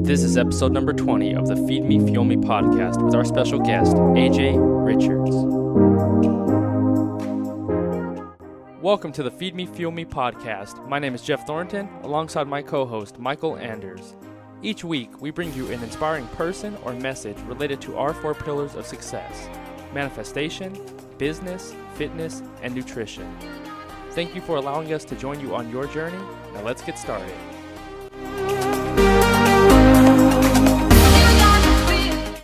This is episode number 20 of the Feed Me, Fuel Me podcast with our special guest, AJ Richards. Welcome to the Feed Me, Fuel Me podcast. My name is Jeff Thornton, alongside my co-host, Michael Anders. Each week, we bring you an inspiring person or message related to our 4 pillars of success: manifestation, business, fitness, and nutrition. Thank you for allowing us to join you on your journey. Now let's get started.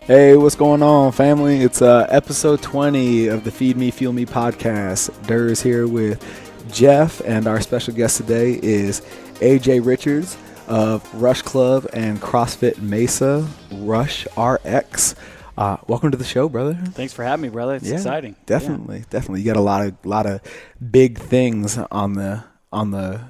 Hey, what's going on, family? It's episode 20 of the Feed Me, Fuel Me podcast. Durr is here with Jeff, and our special guest today is AJ Richards of Rush Club and CrossFit Mesa, Rush RX. Welcome to the show, brother. Thanks for having me, brother. It's exciting. Definitely. You got a lot of big things on the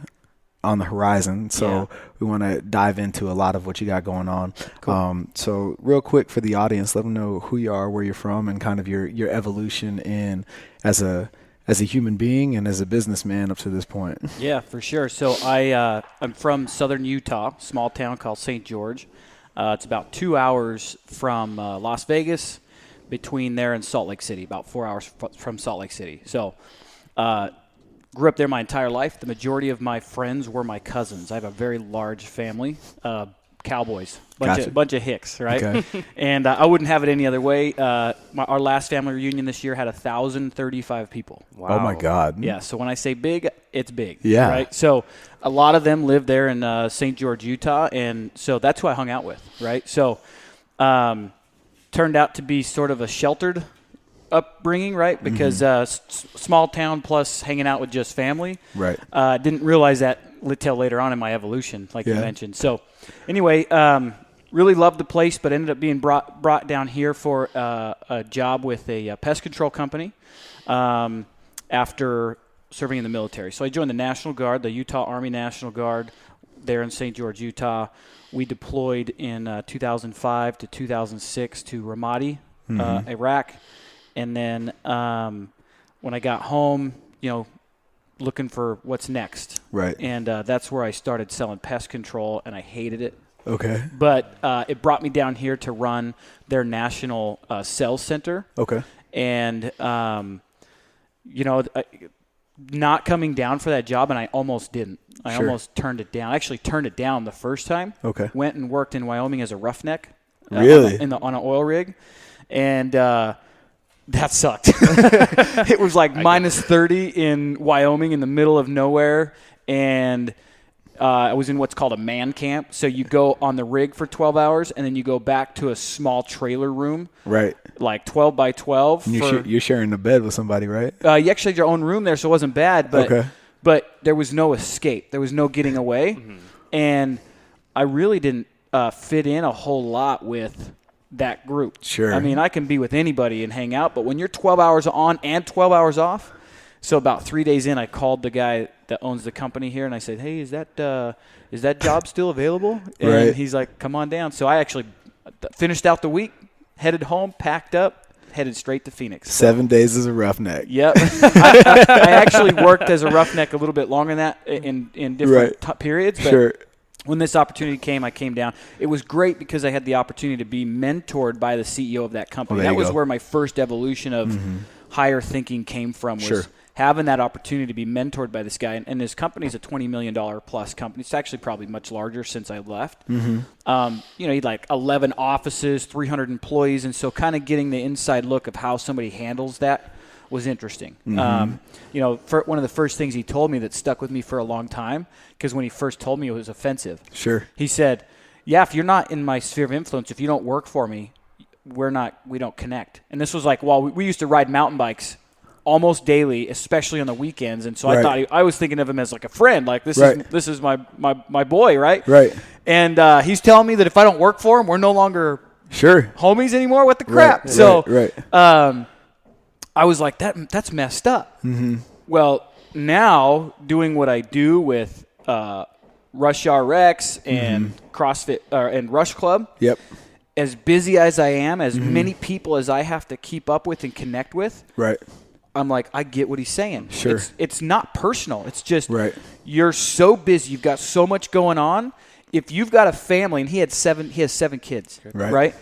horizon, so we want to dive into a lot of what you got going on. Cool. So real quick for the audience, let them know who you are, where you're from, and kind of your evolution in as a human being and as a businessman up to this point. Yeah, for sure. So I'm from southern Utah, small town called St. George. It's about 2 hours from Las Vegas, between there and Salt Lake City, about 4 hours from Salt Lake City. So grew up there my entire life. The majority of my friends were my cousins. I have a very large family, cowboys, bunch of hicks, right? Okay. And I wouldn't have it any other way. Our last family reunion this year had 1,035 people. Wow. Oh, my God. Yeah, so when I say big, it's big. Yeah. Right? So a lot of them live there in St. George, Utah, and so that's who I hung out with, right? So turned out to be sort of a sheltered upbringing, right? Because small town plus hanging out with just family. Right. Didn't realize that till later on in my evolution, like you mentioned. So anyway, really loved the place, but ended up being brought down here for a job with a pest control company after serving in the military. So I joined the National Guard, the Utah Army National Guard, there in St. George, Utah. We deployed in 2005 to 2006 to Ramadi, Iraq. And then when I got home, looking for what's next. Right. And that's where I started selling pest control, and I hated it. Okay. But it brought me down here to run their national sales center. Okay. And, not coming down for that job, and I almost didn't. I almost turned it down. I actually turned it down the first time. Okay. Went and worked in Wyoming as a roughneck. Really? On an oil rig. And that sucked. It was like minus 30 in Wyoming in the middle of nowhere. And I was in what's called a man camp. So you go on the rig for 12 hours, and then you go back to a small trailer room. Right. Like 12 by 12. You're sharing the bed with somebody, right? You actually had your own room there, so it wasn't bad. But there was no escape. There was no getting away. Mm-hmm. And I really didn't fit in a whole lot with that group. Sure. I mean, I can be with anybody and hang out, but when you're 12 hours on and 12 hours off, so about 3 days in, I called the guy that owns the company here, and I said, "Hey, is that job still available?" And right. He's like, "Come on down." So I actually finished out the week, headed home, packed up, headed straight to Phoenix. 7 days as a roughneck. Yep. I actually worked as a roughneck a little bit longer than that in different periods. But sure. When this opportunity came, I came down. It was great because I had the opportunity to be mentored by the CEO of that company. That was where my first evolution of higher thinking came from, was having that opportunity to be mentored by this guy. And his company is a $20 million plus company. It's actually probably much larger since I left. He had like 11 offices, 300 employees. And so kind of getting the inside look of how somebody handles that was interesting. One of the first things he told me that stuck with me for a long time, because when he first told me, it was offensive. Sure. He said, if you're not in my sphere of influence, if you don't work for me, we don't connect. And this was like, we used to ride mountain bikes almost daily, especially on the weekends. And so I thought I was thinking of him as like a friend, like this is my boy, right? Right. And he's telling me that if I don't work for him, we're no longer homies anymore. What the crap? Right. So I was like, that's messed up. Mm-hmm. Well, now doing what I do with Rush RX and CrossFit and Rush Club. Yep. As busy as I am, as many people as I have to keep up with and connect with. Right. I'm like, I get what he's saying. Sure. It's not personal. It's just you're so busy. You've got so much going on. if you've got a family, and he has 7 kids, right?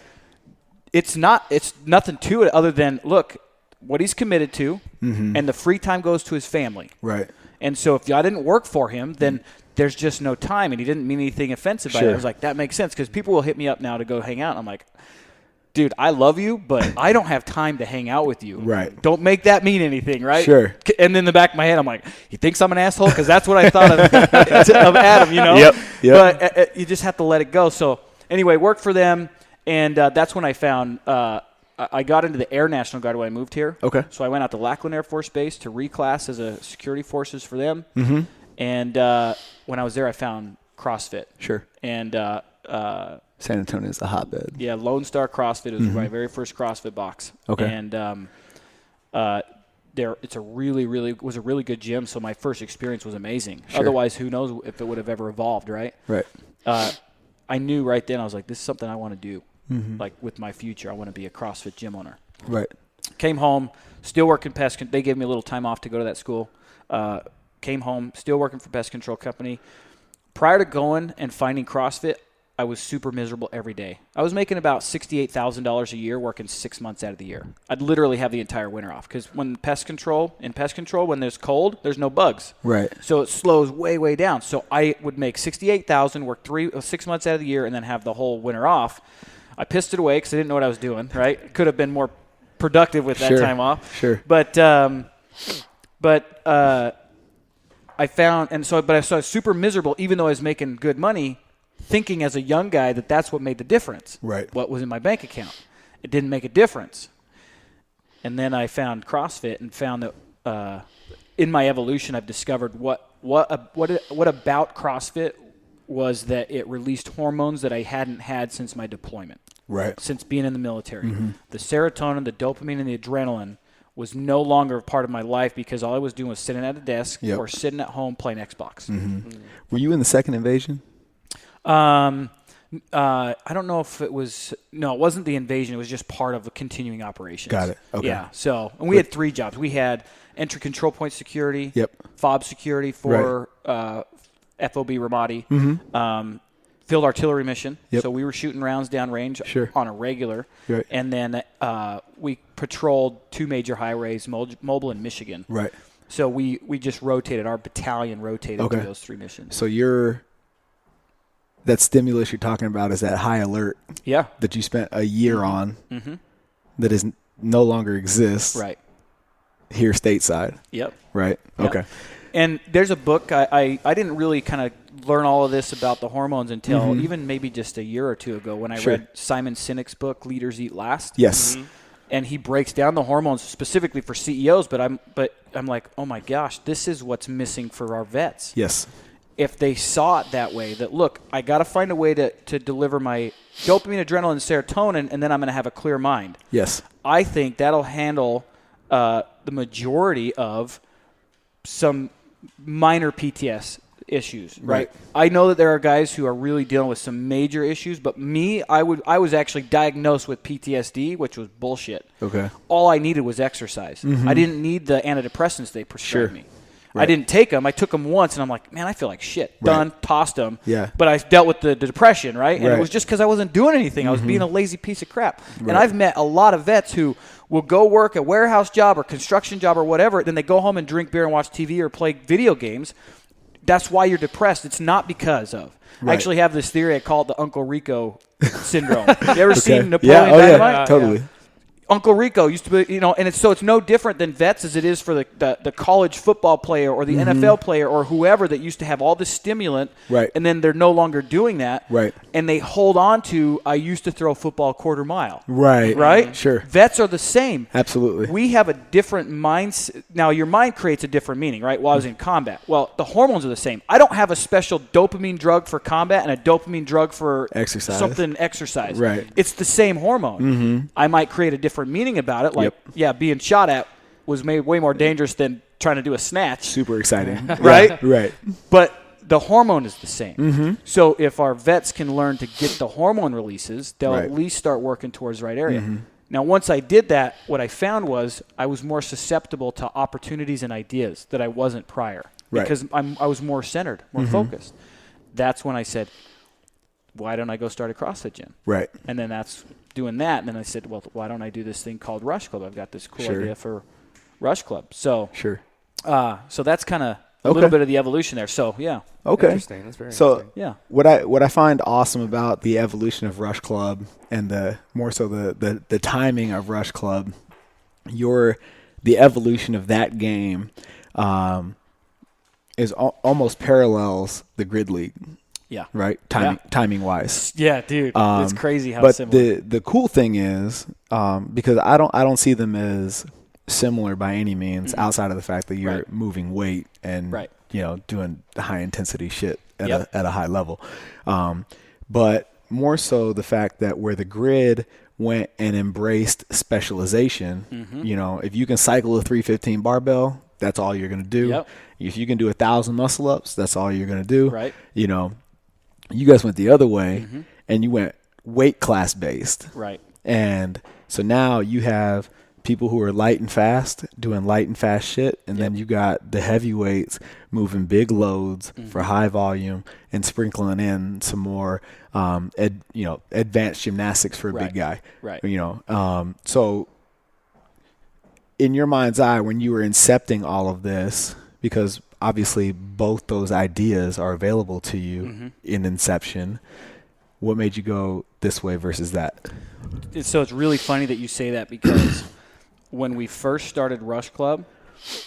It's nothing to it other than, look, what he's committed to, and the free time goes to his family. Right. And so if I didn't work for him, then there's just no time, and he didn't mean anything offensive by it. I was like, that makes sense, because people will hit me up now to go hang out, and I'm like, dude, I love you, but I don't have time to hang out with you. Right. Don't make that mean anything, right? Sure. And then in the back of my head, I'm like, he thinks I'm an asshole? Because that's what I thought of Adam, you know? Yep. But you just have to let it go. So anyway, worked for them, and that's when I found I got into the Air National Guard when I moved here. Okay. So I went out to Lackland Air Force Base to reclass as a security forces for them. And when I was there, I found CrossFit. Sure. And San Antonio is a hotbed. yeah, Lone Star CrossFit was my very first CrossFit box. Okay. And it's a was a really good gym. So my first experience was amazing. Sure. Otherwise, who knows if it would have ever evolved, right? Right. I knew right then, I was like, this is something I want to do. Like with my future, I want to be a CrossFit gym owner. Right. Came home, still working they gave me a little time off to go to that school. Came home, still working for pest control company. Prior to going and finding CrossFit, I was super miserable every day. I was making about $68,000 a year working 6 months out of the year. I'd literally have the entire winter off, because when pest control, when there's cold, there's no bugs. Right. So it slows way, way down. So I would make $68,000, work 6 months out of the year, and then have the whole winter off. I pissed it away because I didn't know what I was doing, right? Could have been more productive with that time off. Sure. But I found, so I was super miserable, even though I was making good money, thinking as a young guy that that's what made the difference. Right. What was in my bank account. It didn't make a difference. And then I found CrossFit and found that in my evolution, I've discovered what about CrossFit was that it released hormones that I hadn't had since my deployment. Right. Since being in the military. The serotonin, the dopamine, and the adrenaline was no longer a part of my life, because all I was doing was sitting at a desk or sitting at home playing Xbox. Were you in the second invasion? I don't know if it was. No, it wasn't the invasion. It was just part of the continuing operations. Got it. Okay. Yeah. So, and we had 3 jobs. We had entry control point security. Yep. FOB security for FOB Ramadi. Field artillery mission. Yep. So we were shooting rounds downrange on a regular. Right. And then we patrolled 2 major highways, Mobile and Michigan. Right. So we just rotated. Our battalion rotated through those 3 missions. So that stimulus you're talking about is that high alert that you spent a year on that is no longer exists here stateside. Yep. Right? Yep. Okay. And there's a book, I didn't really kind of learn all of this about the hormones until even maybe just a year or 2 ago when I read Simon Sinek's book, Leaders Eat Last. Yes. And he breaks down the hormones specifically for CEOs, but I'm like, oh my gosh, this is what's missing for our vets. Yes. If they saw it that way, that look, I got to find a way to deliver my dopamine, adrenaline, serotonin, and then I'm going to have a clear mind. Yes. I think that'll handle the majority of some minor PTS issues, right? I know that there are guys who are really dealing with some major issues, but me, I was actually diagnosed with PTSD, which was bullshit. Okay. All I needed was exercise. I didn't need the antidepressants they prescribed me. Right. I didn't take them. I took them once, and I'm like, man, I feel like shit. Done, tossed them. Yeah. But I dealt with the depression, right? And it was just because I wasn't doing anything. I was being a lazy piece of crap. And I've met a lot of vets who will go work a warehouse job or construction job or whatever, then they go home and drink beer and watch TV or play video games. That's why you're depressed. It's not because of. I actually have this theory. I call it the Uncle Rico syndrome. You ever seen Napoleon Dynamite? Yeah, totally. Uncle Rico used to be, and it's no different than vets as it is for the college football player or the NFL player or whoever that used to have all this stimulant, and then they're no longer doing that, and they hold on to, I used to throw football quarter mile. Right? Sure. Vets are the same. Absolutely. We have a different mindset. Now, your mind creates a different meaning, right? While I was in combat. Well, the hormones are the same. I don't have a special dopamine drug for combat and a dopamine drug for exercise. Right. It's the same hormone. I might create a different meaning about it, like being shot at was made way more dangerous than trying to do a snatch. Super exciting. Right? Right. But the hormone is the same. So if our vets can learn to get the hormone releases, they'll at least start working towards the right area. Now, once I did that, what I found was I was more susceptible to opportunities and ideas that I wasn't prior because I was more centered, more focused. That's when I said, why don't I go start a CrossFit gym? Right. And then that's doing that. And then I said, well, why don't I do this thing called Rush Club? I've got this cool idea for Rush Club. So so that's kind of a little bit of the evolution there. So, yeah. Okay. Interesting. That's very interesting. Yeah. What I find awesome about the evolution of Rush Club and the timing of Rush Club, the evolution of that game is almost parallels the Grid League. Yeah. Right? Timing wise. Yeah, dude. It's crazy how similar. But the cool thing is, because I don't see them as similar by any means, outside of the fact that you're moving weight and doing the high intensity shit at a high level. But more so the fact that where the Grid went and embraced specialization, if you can cycle a 315 barbell, that's all you're going to do. Yep. If you can do 1,000 muscle ups, that's all you're going to do. Right. You guys went the other way and you went weight class based. Right. And so now you have people who are light and fast doing light and fast shit. And then you got the heavyweights moving big loads for high volume and sprinkling in some more, advanced gymnastics for a big guy. Right. So in your mind's eye, when you were incepting all of this, because obviously both those ideas are available to you in inception, what made you go this way versus that? So it's really funny that you say that, because when we first started Rush Club,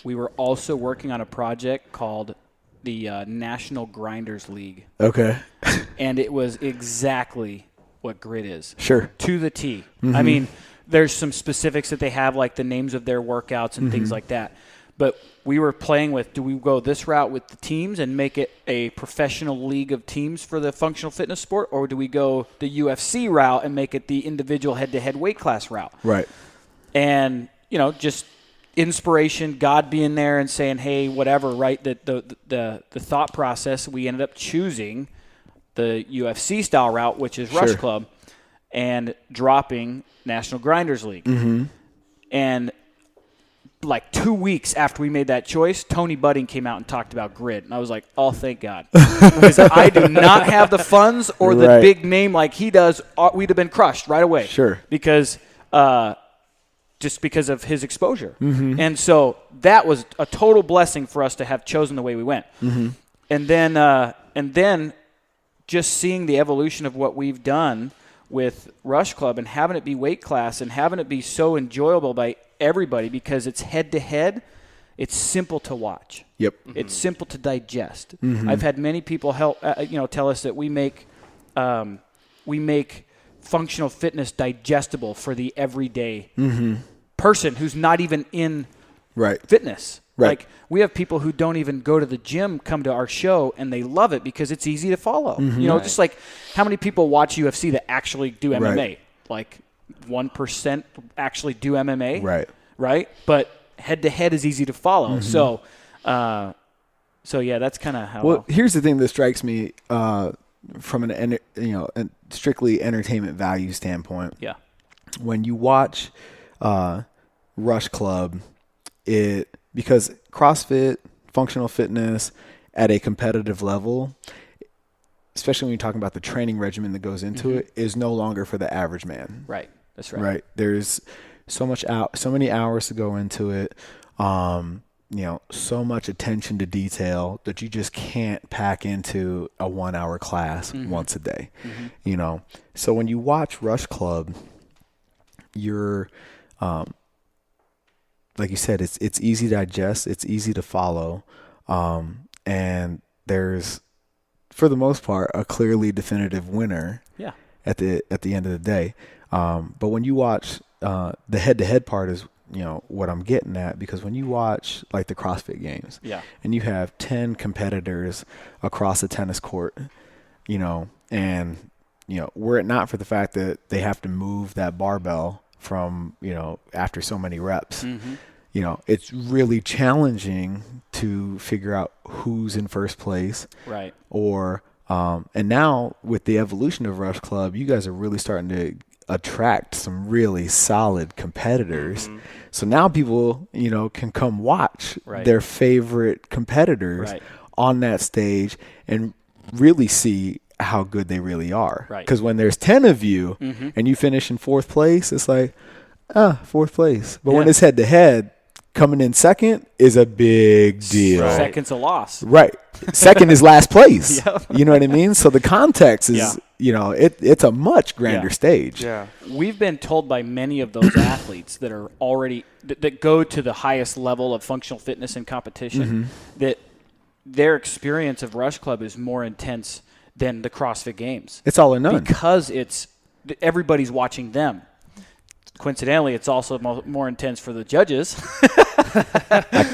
we were also working on a project called the National Grinders League. Okay. And it was exactly what Grid is. Sure. To the T. I mean, there's some specifics that they have, like the names of their workouts and things like that. But we were playing with, do we go this route with the teams and make it a professional league of teams for the functional fitness sport, or do we go the UFC route and make it the individual head-to-head weight class route? Right. And, just inspiration, God being there and saying, hey, whatever, right? The thought process, we ended up choosing the UFC style route, which is Rush Club, and dropping National Grinders League. And like 2 weeks after we made that choice, Tony Budding came out and talked about Grid. And I was like, oh, thank God. Because I do not have the funds or the big name like he does. We'd have been crushed right away. Sure. Because just because of his exposure. And so that was a total blessing for us to have chosen the way we went. And then just seeing the evolution of what we've done with Rush Club and having it be weight class and having it be so enjoyable by everybody, because it's head-to-head, it's simple to watch. Yep. It's simple to digest. I've had many people tell us that we make functional fitness digestible for the everyday person who's not even in fitness. Right. Like, we have people who don't even go to the gym come to our show, and they love it because it's easy to follow. Just like how many people watch UFC that actually do MMA? Right. Like 1% actually do MMA. Right. But head-to-head is easy to follow. So yeah, that's kind of how. Well, here's the thing that strikes me from a strictly entertainment value standpoint. Yeah. When you watch Rush Club, because CrossFit, functional fitness at a competitive level, especially when you're talking about the training regimen that goes into it, is no longer for the average man. Right. That's right. Right. There's so many hours to go into it. So much attention to detail that you just can't pack into a 1 hour class once a day. So when you watch Rush Club, you're, like you said, it's easy to digest, it's easy to follow, and there's, for the most part, a clearly definitive winner. Yeah. At the end of the day, but when you watch the head-to-head part is what I'm getting at, because when you watch like the CrossFit Games, and you have 10 competitors across a tennis court, and were it not for the fact that they have to move that barbell from after so many reps, it's really challenging to figure out who's in first place, right? Or and now with the evolution of Rush Club, you guys are really starting to attract some really solid competitors. So now people, can come watch their favorite competitors on that stage and really see how good they really are. Right. Because when there's 10 of you and you finish in 4th place, it's like, 4th place. But when it's head to head, coming in second is a big deal. Right. Second's a loss. Right. Second is last place. You know what I mean? So the context is, it's a much grander stage. Yeah. We've been told by many of those athletes that are already that go to the highest level of functional fitness and competition that their experience of Rush Club is more intense than the CrossFit Games. It's all or none. Because everybody's watching them. Coincidentally, it's also more intense for the judges.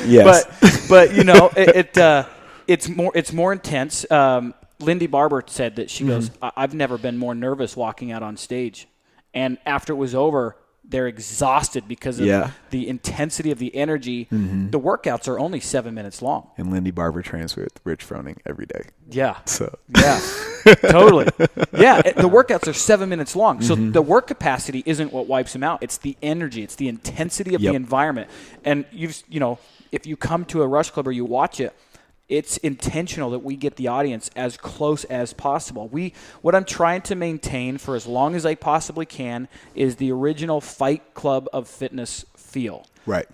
Yes. But it's more intense. Lindy Barber said that she goes, I've never been more nervous walking out on stage. And after it was over, they're exhausted because of the intensity of the energy. The workouts are only 7 minutes long. And Lindy Barber trains with Rich Froning every day. Yeah. So. Yeah. Totally. Yeah. The workouts are 7 minutes long. So the work capacity isn't what wipes them out. It's the energy. It's the intensity of the environment. And if you come to a Rush Club or you watch it, it's intentional that we get the audience as close as possible. What I'm trying to maintain for as long as I possibly can is the original Fight Club of fitness feel. Right.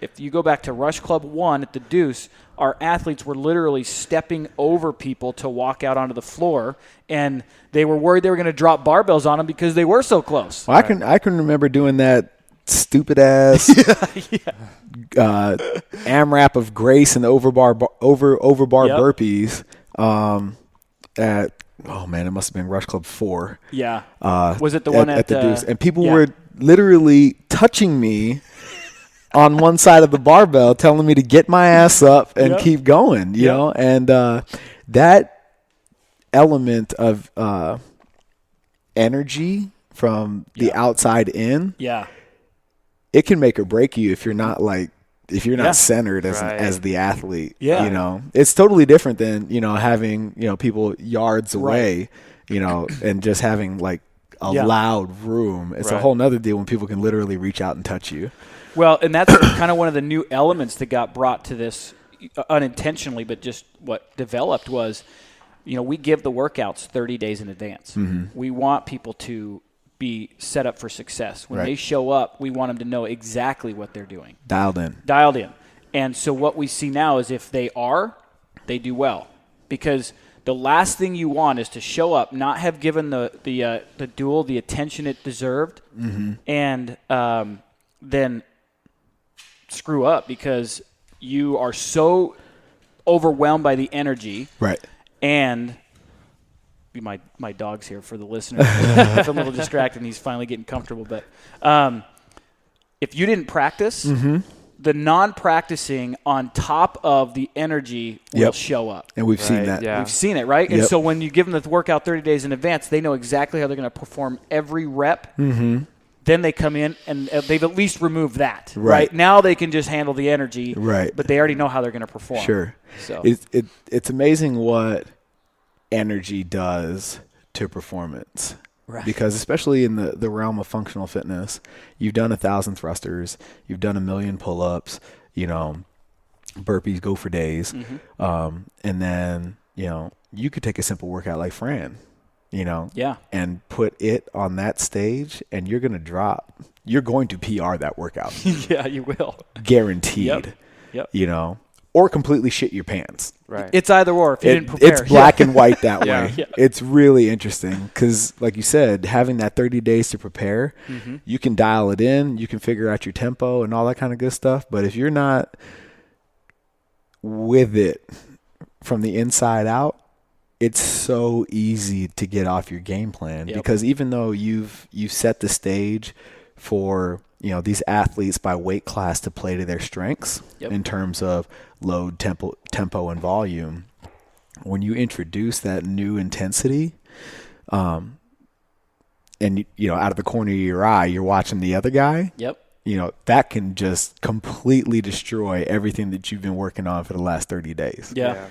If you go back to Rush Club 1 at the Deuce, our athletes were literally stepping over people to walk out onto the floor, and they were worried they were going to drop barbells on them because they were so close. Well, I can remember doing that stupid ass AMRAP of grace and overbar burpees at it must have been Rush Club 4. Yeah. Was it the one at the Deuce? And people were literally touching me on one side of the barbell, telling me to get my ass up and keep going, you know? And that element of energy from the outside in, it can make or break you if you're not centered as the athlete. It's totally different than having people yards away, and just having like a loud room. It's a whole nother deal when people can literally reach out and touch you. Well, and that's kind of one of the new elements that got brought to this unintentionally, but just what developed was, we give the workouts 30 days in advance. We want people to be set up for success. When they show up, we want them to know exactly what they're doing. Dialed in. And so what we see now is if they do well. Because the last thing you want is to show up, not have given the duel the attention it deserved, and then screw up because you are so overwhelmed by the energy. Right. And my dog's here for the listener. If I'm a little distracted and he's finally getting comfortable. But if you didn't practice, the non-practicing on top of the energy will show up. And we've seen that. Yeah. We've seen it, right? And so when you give them the workout 30 days in advance, they know exactly how they're going to perform every rep. Then they come in and they've at least removed that. Right. Now they can just handle the energy. Right. But they already know how they're going to perform. Sure. So it's amazing what energy does to performance. Right. Because especially in the realm of functional fitness, you've done 1,000 thrusters, you've done 1,000,000 pull-ups, burpees go for days. And then, you could take a simple workout like Fran, and put it on that stage and you're going to PR that workout. Yeah, you will. Guaranteed. Yep. Or completely shit your pants. Right. It's either or if you didn't prepare. It's black and white that way. Yeah. It's really interesting because, like you said, having that 30 days to prepare, you can dial it in, you can figure out your tempo and all that kind of good stuff. But if you're not with it from the inside out, it's so easy to get off your game plan because even though you've set the stage for these athletes by weight class to play to their strengths in terms of load, tempo, and volume. When you introduce that new intensity, and out of the corner of your eye, you're watching the other guy. That can just completely destroy everything that you've been working on for the last 30 days. Yeah.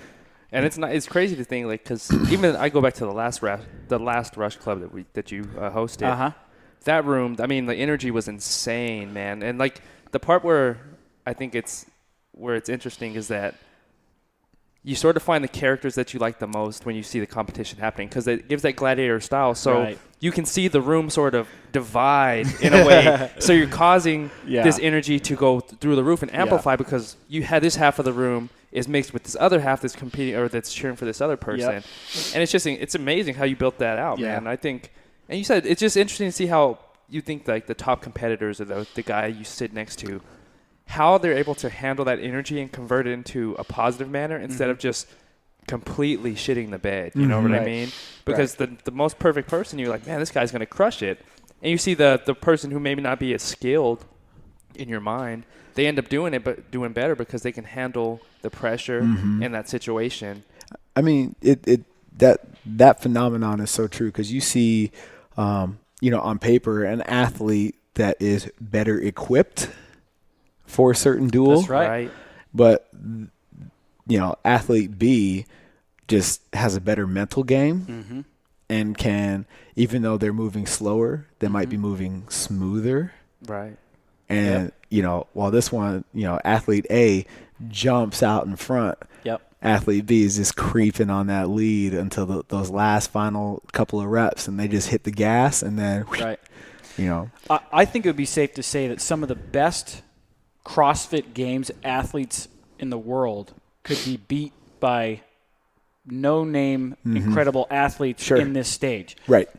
And it's crazy to think because even I go back to the last Rush Club that you hosted. That room, I mean, the energy was insane, man. And like the part where I think it's interesting is that you sort of find the characters that you like the most when you see the competition happening, because it gives that gladiator style. So you can see the room sort of divide in a way. So you're causing this energy to go through the roof and amplify because you had this half of the room is mixed with this other half that's competing or that's cheering for this other person. And it's amazing how you built that out, man. I think, and you said it's just interesting to see how you think like the top competitors or the guy you sit next to, how they're able to handle that energy and convert it into a positive manner instead of just completely shitting the bed. You know what I mean? Because the most perfect person, you're like, man, this guy's going to crush it. And you see the person who maybe not be as skilled in your mind, they end up doing it, but doing better because they can handle the pressure in that situation. I mean, that phenomenon is so true because you see, on paper, an athlete that is better equipped for a certain duel. That's right. But, athlete B just has a better mental game and can, even though they're moving slower, they might be moving smoother. Right. And, while this one, athlete A jumps out in front, athlete B is just creeping on that lead until those last final couple of reps, and they just hit the gas and then, I think it would be safe to say that some of the best CrossFit Games athletes in the world could be beat by no-name incredible athletes in this stage. Right.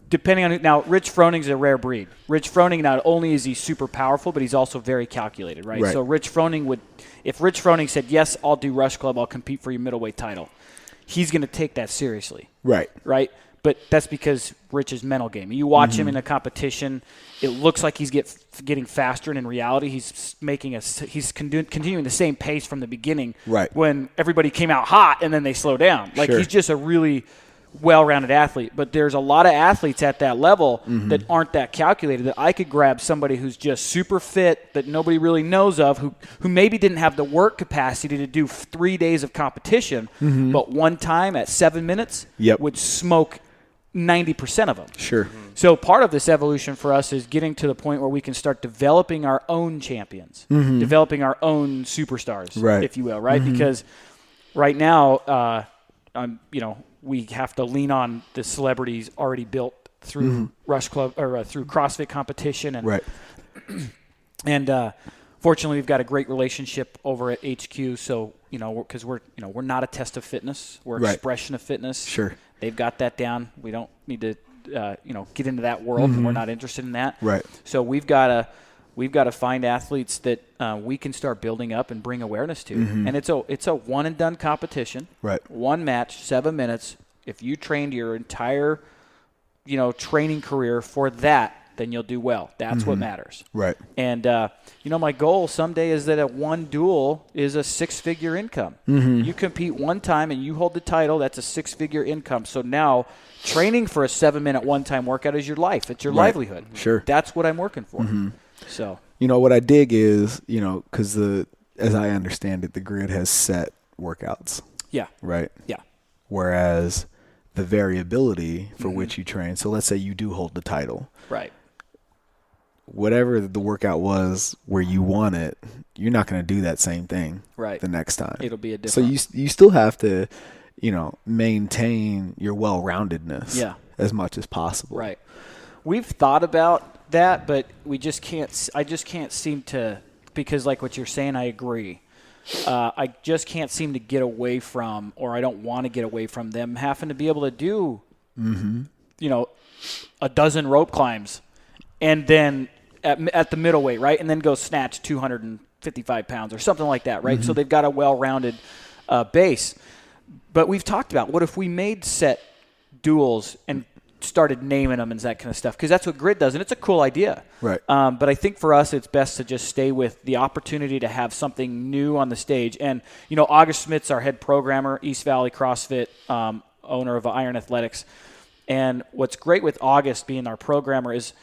Depending on now, Rich Froning's a rare breed. Rich Froning, not only is he super powerful, but he's also very calculated, right? So Rich Froning if Rich Froning said, yes, I'll do Rush Club, I'll compete for your middleweight title, he's going to take that seriously. Right. But that's because Rich's mental game. You watch him in a competition, it looks like he's getting faster, and in reality, he's continuing the same pace from the beginning. Right. When everybody came out hot and then they slow down. He's just a really well-rounded athlete. But there's a lot of athletes at that level that aren't that calculated. That I could grab somebody who's just super fit that nobody really knows of, who maybe didn't have the work capacity to do 3 days of competition, but one time at 7 minutes would smoke 90% of them. Sure. So part of this evolution for us is getting to the point where we can start developing our own champions, developing our own superstars, if you will, right? Because right now, we have to lean on the celebrities already built through Rush Club or through CrossFit competition, and and fortunately, we've got a great relationship over at HQ. So because we're not a test of fitness, we're expression of fitness. Sure. They've got that down. We don't need to, get into that world, and we're not interested in that. Right. So we've got to find athletes that we can start building up and bring awareness to. And it's a one and done competition. Right. One match, 7 minutes. If you trained your entire, training career for that, then you'll do well. That's what matters. Right. And, my goal someday is that at one duel is a 6-figure income. You compete one time and you hold the title, that's a 6-figure income. So now training for a 7-minute one-time workout is your life. It's your livelihood. Sure. That's what I'm working for. So, what I dig is, because as I understand it, the grid has set workouts. Yeah. Right. Yeah. Whereas the variability for which you train. So let's say you do hold the title. Right. Whatever the workout was where you won it, you're not going to do that same thing the next time. It'll be a different. So you still have to, maintain your well-roundedness as much as possible. Right. We've thought about that, but I just can't seem to, because like what you're saying, I agree. I just can't seem to get away from, or I don't want to get away from them having to be able to do, a dozen rope climbs and then at the middleweight, right? And then go snatch 255 pounds or something like that, right? So they've got a well-rounded base. But we've talked about, what if we made set duels and started naming them and that kind of stuff? Because that's what Grid does, and it's a cool idea. Right. But I think for us, it's best to just stay with the opportunity to have something new on the stage. And, August Smith's our head programmer, East Valley CrossFit, owner of Iron Athletics. And what's great with August being our programmer is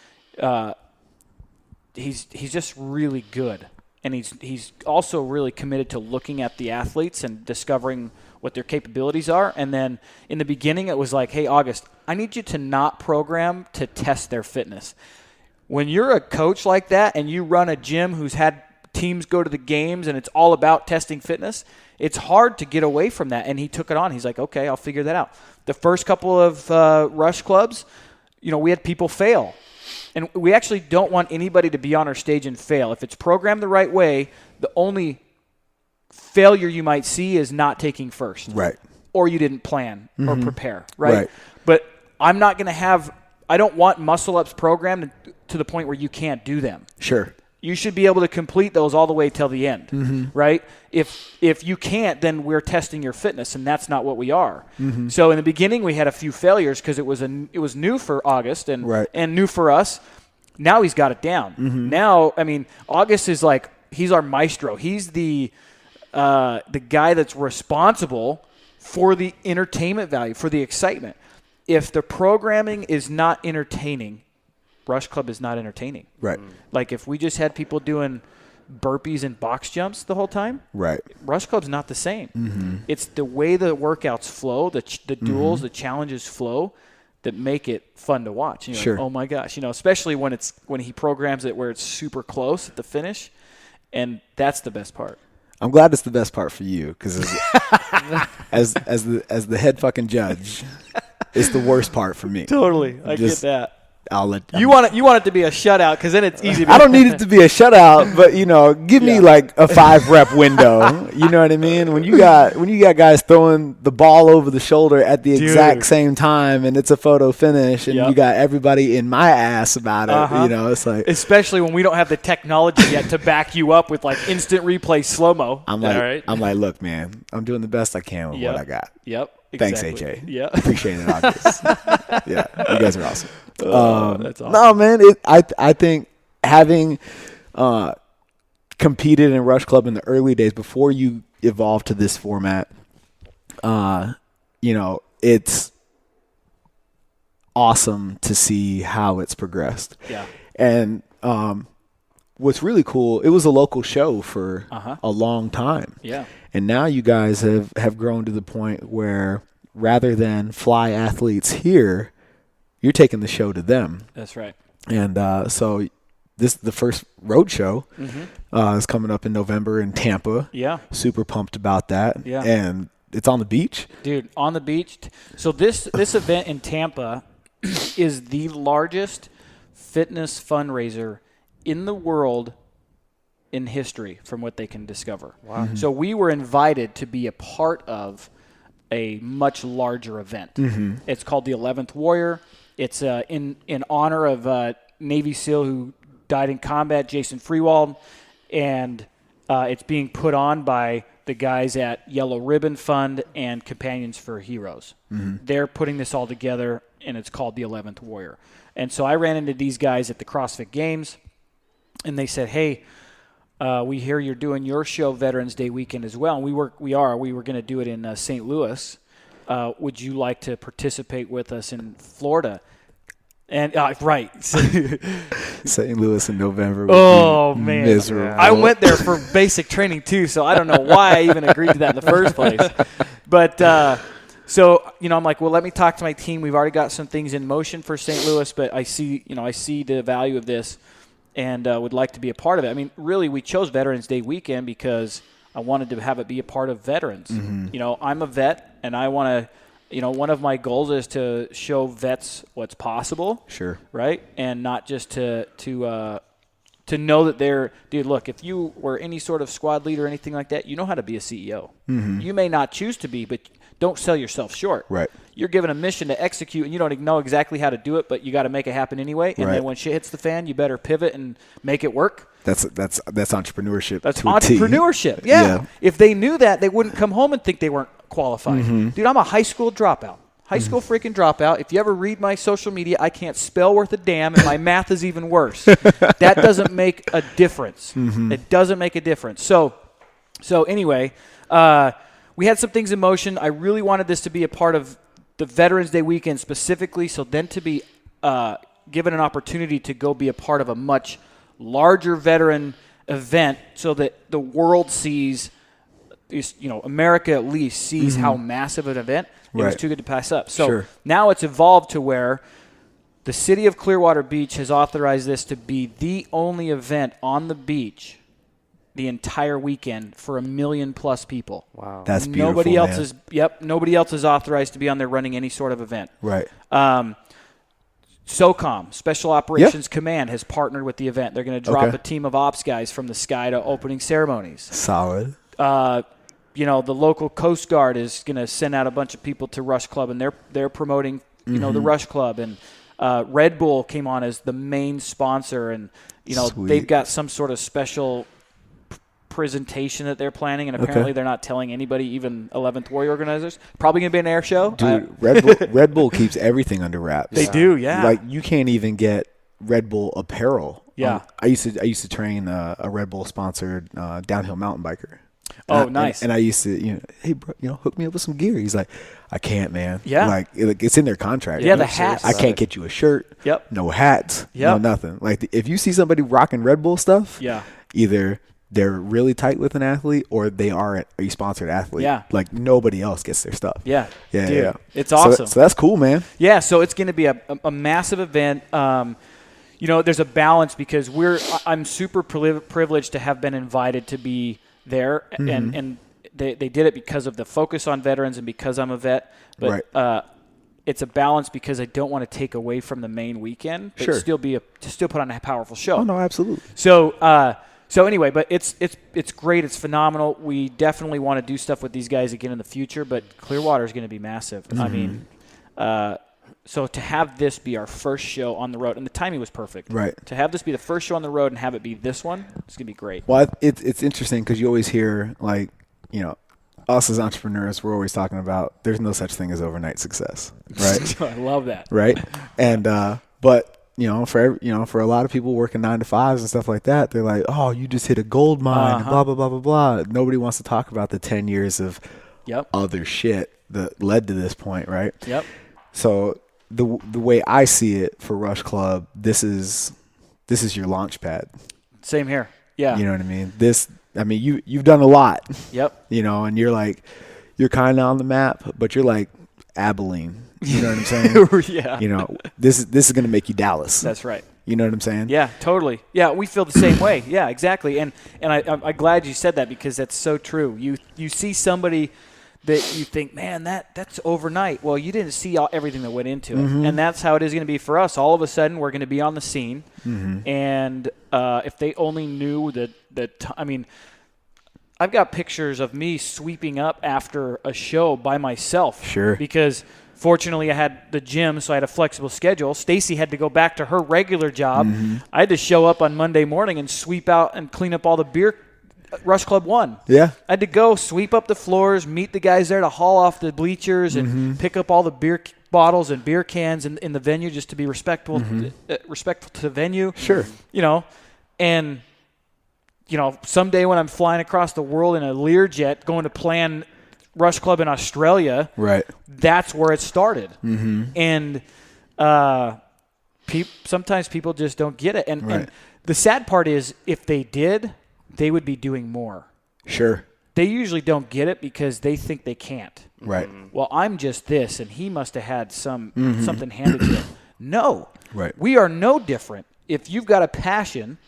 he's just really good. And he's also really committed to looking at the athletes and discovering what their capabilities are. And then in the beginning, it was like, hey, August, I need you to not program to test their fitness. When you're a coach like that and you run a gym who's had teams go to the games and it's all about testing fitness, it's hard to get away from that. And he took it on. He's like, okay, I'll figure that out. The first couple of Rush clubs, we had people fail. And we actually don't want anybody to be on our stage and fail. If it's programmed the right way, the only failure you might see is not taking first. Right. Or you didn't plan or prepare, right? But I'm not going to I don't want muscle-ups programmed to the point where you can't do them. Sure. You should be able to complete those all the way till the end, right? If you can't, then we're testing your fitness, and that's not what we are. So in the beginning, we had a few failures because it was new for August and new for us. Now he's got it down. Now, August is like he's our maestro. He's the guy that's responsible for the entertainment value, for the excitement. If the programming is not entertaining, Rush Club is not entertaining. Right. Like if we just had people doing burpees and box jumps the whole time, right, Rush Club's not the same. It's the way the workouts flow, the duels, the challenges flow that make it fun to watch. Sure. Like, oh my gosh, especially when he programs it where it's super close at the finish, and that's the best part. I'm glad it's the best part for you because as the head fucking judge, it's the worst part for me. Totally, I get that. I'll let you want it to be a shutout because then it's easy. I don't need it to be a shutout, but give me like a 5-rep window. You know what I mean? When you got guys throwing the ball over the shoulder at the exact same time, and it's a photo finish, and you got everybody in my ass about it. It's like, especially when we don't have the technology yet to back you up with like instant replay slow mo. I'm like, look, man, I'm doing the best I can with what I got. Yep. Exactly. Thanks, AJ. Yeah. Appreciate it, August. Yeah, you guys are awesome. That's awesome. No, man, I think having competed in Rush Club in the early days before you evolved to this format, it's awesome to see how it's progressed. Yeah. And what's really cool, it was a local show for a long time. Yeah. And now you guys have grown to the point where rather than fly athletes here, you're taking the show to them. That's right. And so the first road show is coming up in November in Tampa. Yeah. Super pumped about that. Yeah. And it's on the beach. Dude, on the beach. So this event in Tampa is the largest fitness fundraiser in the world in history from what they can discover. Wow. So we were invited to be a part of a much larger event. It's called the 11th Warrior. It's in honor of Navy SEAL who died in combat, Jason Freewald, and it's being put on by the guys at Yellow Ribbon Fund and Companions for Heroes. They're putting this all together, and it's called the 11th Warrior. And so I ran into these guys at the CrossFit Games, and they said, hey, we hear you're doing your show Veterans Day weekend as well. And we were going to do it in St. Louis. Would you like to participate with us in Florida? And right. St. Louis in November. Oh man, miserable. I went there for basic training too, so I don't know why I even agreed to that in the first place. But so I'm like, well, let me talk to my team. We've already got some things in motion for St. Louis, but I see the value of this. And would like to be a part of it. I mean, really, we chose Veterans Day weekend because I wanted to have it be a part of veterans. I'm a vet, and I want to, one of my goals is to show vets what's possible. Sure. Right? And not just to know that they're, dude, look, if you were any sort of squad leader or anything like that, you know how to be a CEO. You may not choose to be, but don't sell yourself short. Right. You're given a mission to execute, and you don't know exactly how to do it, but you got to make it happen anyway. And then when shit hits the fan, you better pivot and make it work. That's entrepreneurship. That's entrepreneurship. Yeah. If they knew that, they wouldn't come home and think they weren't qualified. Dude, I'm a high school dropout. High school freaking dropout. If you ever read my social media, I can't spell worth a damn, and my math is even worse. That doesn't make a difference. It doesn't make a difference. So anyway, we had some things in motion. I really wanted this to be a part of the Veterans Day weekend specifically, so then to be given an opportunity to go be a part of a much larger veteran event so that the world sees, America at least sees how massive an event, it was too good to pass up. So now it's evolved to where the city of Clearwater Beach has authorized this to be the only event on the beach the entire weekend for 1 million plus people. Wow. That's beautiful. Nobody else is authorized to be on there running any sort of event. Right. SOCOM, Special Operations Command, has partnered with the event. They're going to drop a team of ops guys from the sky to opening ceremonies. Solid. The local Coast Guard is going to send out a bunch of people to Rush Club, and they're promoting, the Rush Club. And Red Bull came on as the main sponsor, and they've got some sort of special presentation that they're planning, and apparently they're not telling anybody, even 11th Warrior organizers. Probably going to be an air show. Dude, Red Bull keeps everything under wraps. They do, yeah. Like, you can't even get Red Bull apparel. Yeah. I used to train a Red Bull sponsored downhill mountain biker. Nice. And I used to, hey bro, hook me up with some gear. He's like, I can't, man. Yeah. Like it's in their contract. Yeah, the hats. I can't get you a shirt. Yep. No hats. Yep. No nothing. Like if you see somebody rocking Red Bull stuff, either they're really tight with an athlete or they are a sponsored athlete. Yeah. Like nobody else gets their stuff. Yeah. Yeah. Dude, yeah. It's awesome. So that's cool, man. Yeah. So it's going to be a massive event. There's a balance because I'm super privileged to have been invited to be there, and they did it because of the focus on veterans and because I'm a vet. But it's a balance because I don't want to take away from the main weekend, but still put on a powerful show. Oh no, absolutely. So anyway, but it's great. It's phenomenal. We definitely want to do stuff with these guys again in the future, but Clearwater is going to be massive. I mean, so to have this be our first show on the road, and the timing was perfect. Right. To have this be the first show on the road and have it be this one, it's going to be great. Well, it's interesting because you always hear, like, us as entrepreneurs, we're always talking about there's no such thing as overnight success, right? I love that. Right. And but for a lot of people working 9 to 5s and stuff like that, they're like, oh, you just hit a gold mine, and blah blah blah blah blah. Nobody wants to talk about the 10 years of other shit that led to this point, right? Yep. So the way I see it for Rush Club, this is your launch pad. Same here. Yeah. You know what I mean? You've done a lot. Yep. And you're kind of on the map, but you're like Abilene. You know what I'm saying? Yeah. This is going to make you Dallas. That's right. You know what I'm saying? Yeah, totally. Yeah, we feel the same way. Yeah, exactly. And I'm glad you said that because that's so true. You see somebody that you think, man, that's overnight. Well, you didn't see everything that went into it. And that's how it is going to be for us. All of a sudden, we're going to be on the scene. And if they only knew I mean, I've got pictures of me sweeping up after a show by myself. Sure. Because fortunately I had the gym, so I had a flexible schedule. Stacy had to go back to her regular job. I had to show up on Monday morning and sweep out and clean up all the beer. Rush Club 1. Yeah. I had to go sweep up the floors, meet the guys there to haul off the bleachers and pick up all the beer bottles and beer cans in the venue just to be respectful to the venue. Sure. And someday when I'm flying across the world in a Learjet going to plan Rush Club in Australia, right? That's where it started. And sometimes people just don't get it. And the sad part is if they did, they would be doing more. Sure. They usually don't get it because they think they can't. Right. Well, I'm just this, and he must have had something handed to him. No. Right. We are no different. If you've got a passion,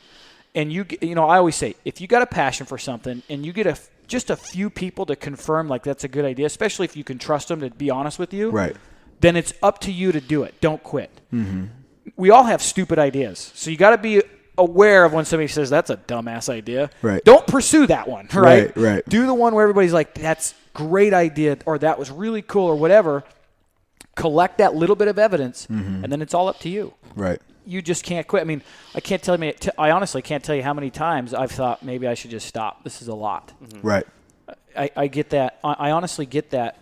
and I always say, if you got a passion for something, and you get just a few people to confirm like that's a good idea, especially if you can trust them to be honest with you, right? Then it's up to you to do it. Don't quit. We all have stupid ideas, so you got to be aware of when somebody says that's a dumbass idea. Right. Don't pursue that one. Right. Right. Do the one where everybody's like, that's great idea, or that was really cool, or whatever. Collect that little bit of evidence, and then it's all up to you. Right. You just can't quit. I mean, I honestly can't tell you how many times I've thought maybe I should just stop. This is a lot. Right. I get that. I honestly get that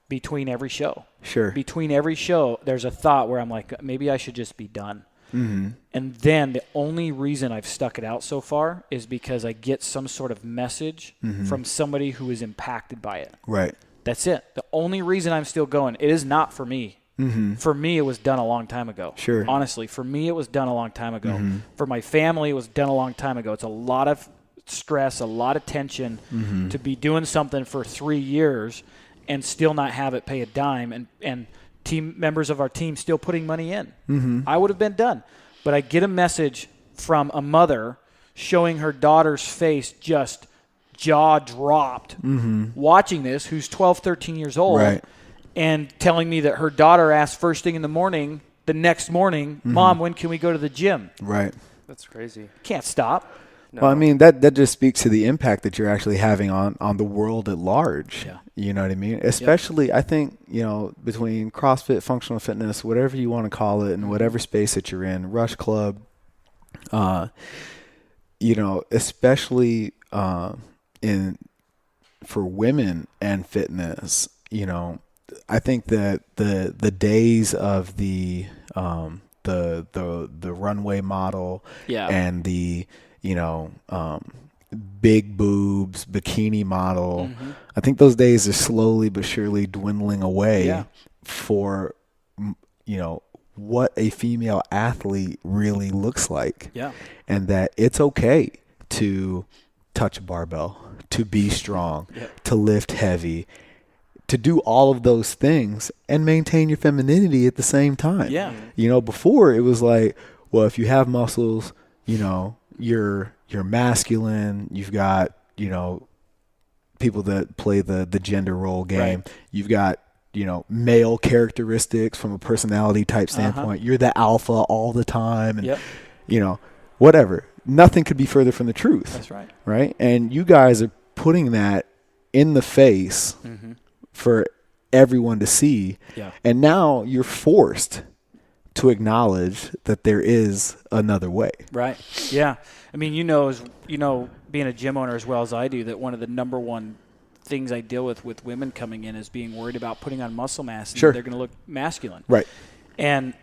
between every show. Sure. Between every show, there's a thought where I'm like, maybe I should just be done. And then the only reason I've stuck it out so far is because I get some sort of message from somebody who is impacted by it. Right. That's it. The only reason I'm still going, it is not for me. For me, it was done a long time ago. Sure. Honestly, for me, it was done a long time ago. For my family, it was done a long time ago. It's a lot of stress, a lot of tension to be doing something for 3 years and still not have it pay a dime, and team members of our team still putting money in. I would have been done. But I get a message from a mother. showing her daughter's face just jaw dropped watching this, who's 12, 13 years old, right. and telling me that her daughter asked first thing in the morning, the next morning, Mom, when can we go to the gym? Right. That's crazy. Can't stop. No. Well, I mean, that just speaks to the impact that you're actually having on the world at large. Yeah. You know what I mean? Especially, I think, between CrossFit, functional fitness, whatever you want to call it, in whatever space that you're in, Rush Club, especially for women and fitness, I think that the days of the runway model and the big boobs bikini model, I think those days are slowly but surely dwindling away for what a female athlete really looks like. Yeah. And that it's okay to touch a barbell, to be strong, to lift heavy, to do all of those things and maintain your femininity at the same time. Yeah. Before it was like, well, if you have muscles, you're masculine. You've got, people that play the gender role game. Right. You've got, male characteristics from a personality type standpoint. You're the alpha all the time. And, whatever. Nothing could be further from the truth. That's right. Right. And you guys are putting that in the face for everyone to see. Yeah. And now you're forced to acknowledge that there is another way. Right. Yeah. I mean, being a gym owner as well as I do, that one of the number one things I deal with women coming in is being worried about putting on muscle mass and they're going to look masculine. Right. And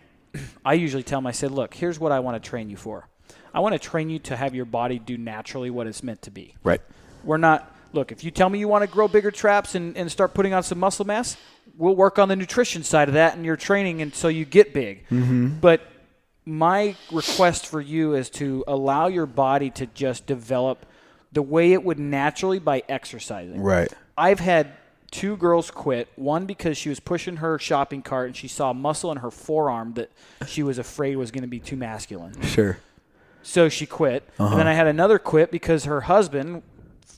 I usually tell them, I said, look, here's what I want to train you for. I want to train you to have your body do naturally what it's meant to be. Right. We're not, look, if you tell me you want to grow bigger traps and start putting on some muscle mass, we'll work on the nutrition side of that and your training until you get big. But my request for you is to allow your body to just develop the way it would naturally by exercising. Right. I've had 2 girls quit, one because she was pushing her shopping cart and she saw a muscle in her forearm that she was afraid was going to be too masculine. Sure. So she quit. And then I had another quit because her husband,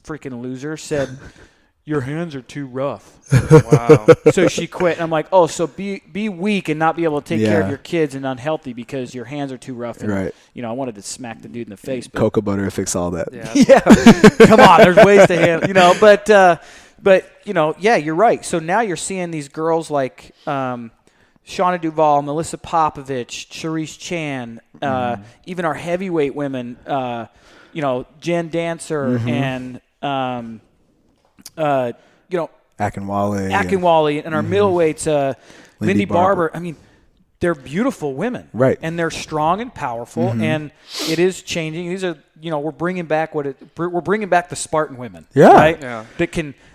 freaking loser, said, your hands are too rough. Wow. So she quit. And I'm like, oh, so be weak and not be able to take care of your kids and unhealthy because your hands are too rough. And, I wanted to smack the dude in the face. But, cocoa butter to fix all that. Yeah. Come on. There's ways to handle, but you're right. So now you're seeing these girls like Shauna Duvall, Melissa Popovich, Charisse Chan, even our heavyweight women, Jen Dancer and Akinwale, and our middleweights, Lindy Barber. I mean, they're beautiful women, right? And they're strong and powerful, and it is changing. These are, we're bringing back the Spartan women, right? Yeah.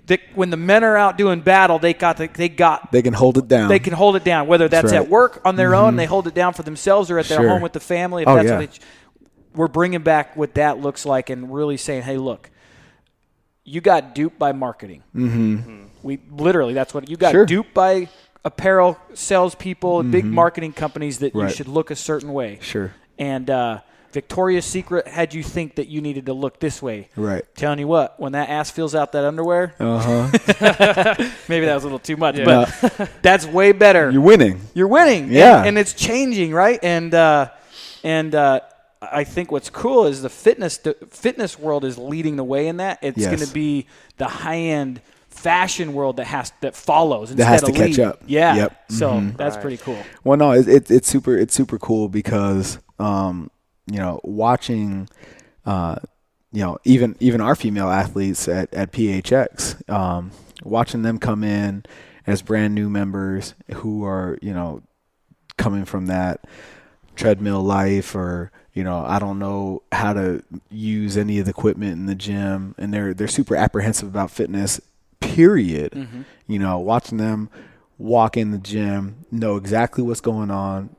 That when the men are out doing battle, they can hold it down. They can hold it down, whether that's at work on their own, they hold it down for themselves, or at their home with the family. We're bringing back what that looks like, and really saying, hey, look. You got duped by marketing. We literally, that's what you got duped by apparel salespeople, big marketing companies that you should look a certain way. Sure. And Victoria's Secret had you think that you needed to look this way. Right. Telling you what, when that ass fills out that underwear, maybe that was a little too much, but that's way better. You're winning. Yeah. And it's changing, right? And I think what's cool is the fitness world is leading the way in that. It's going to be the high-end fashion world that follows instead that has to of lead. catch up. Yeah. Yep. So that's pretty cool. Well, no, it's super cool because watching even our female athletes at PHX, watching them come in as brand new members who are coming from that treadmill life, or I don't know how to use any of the equipment in the gym, and they're super apprehensive about fitness, period. Watching them walk in the gym, know exactly what's going on,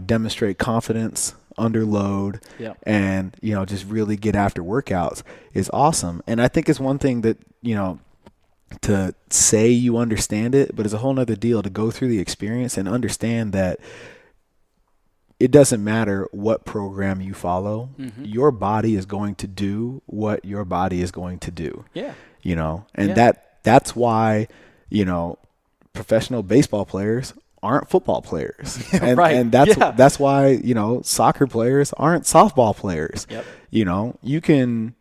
demonstrate confidence under load, and just really get after workouts is awesome. And I think it's one thing that to say you understand it, but it's a whole nother deal to go through the experience and understand that it doesn't matter what program you follow. Your body is going to do what your body is going to do. Yeah. You know, and that's why, you know, professional baseball players aren't football players. And, right. And that's why, you know, soccer players aren't softball players. Yep. You know, you can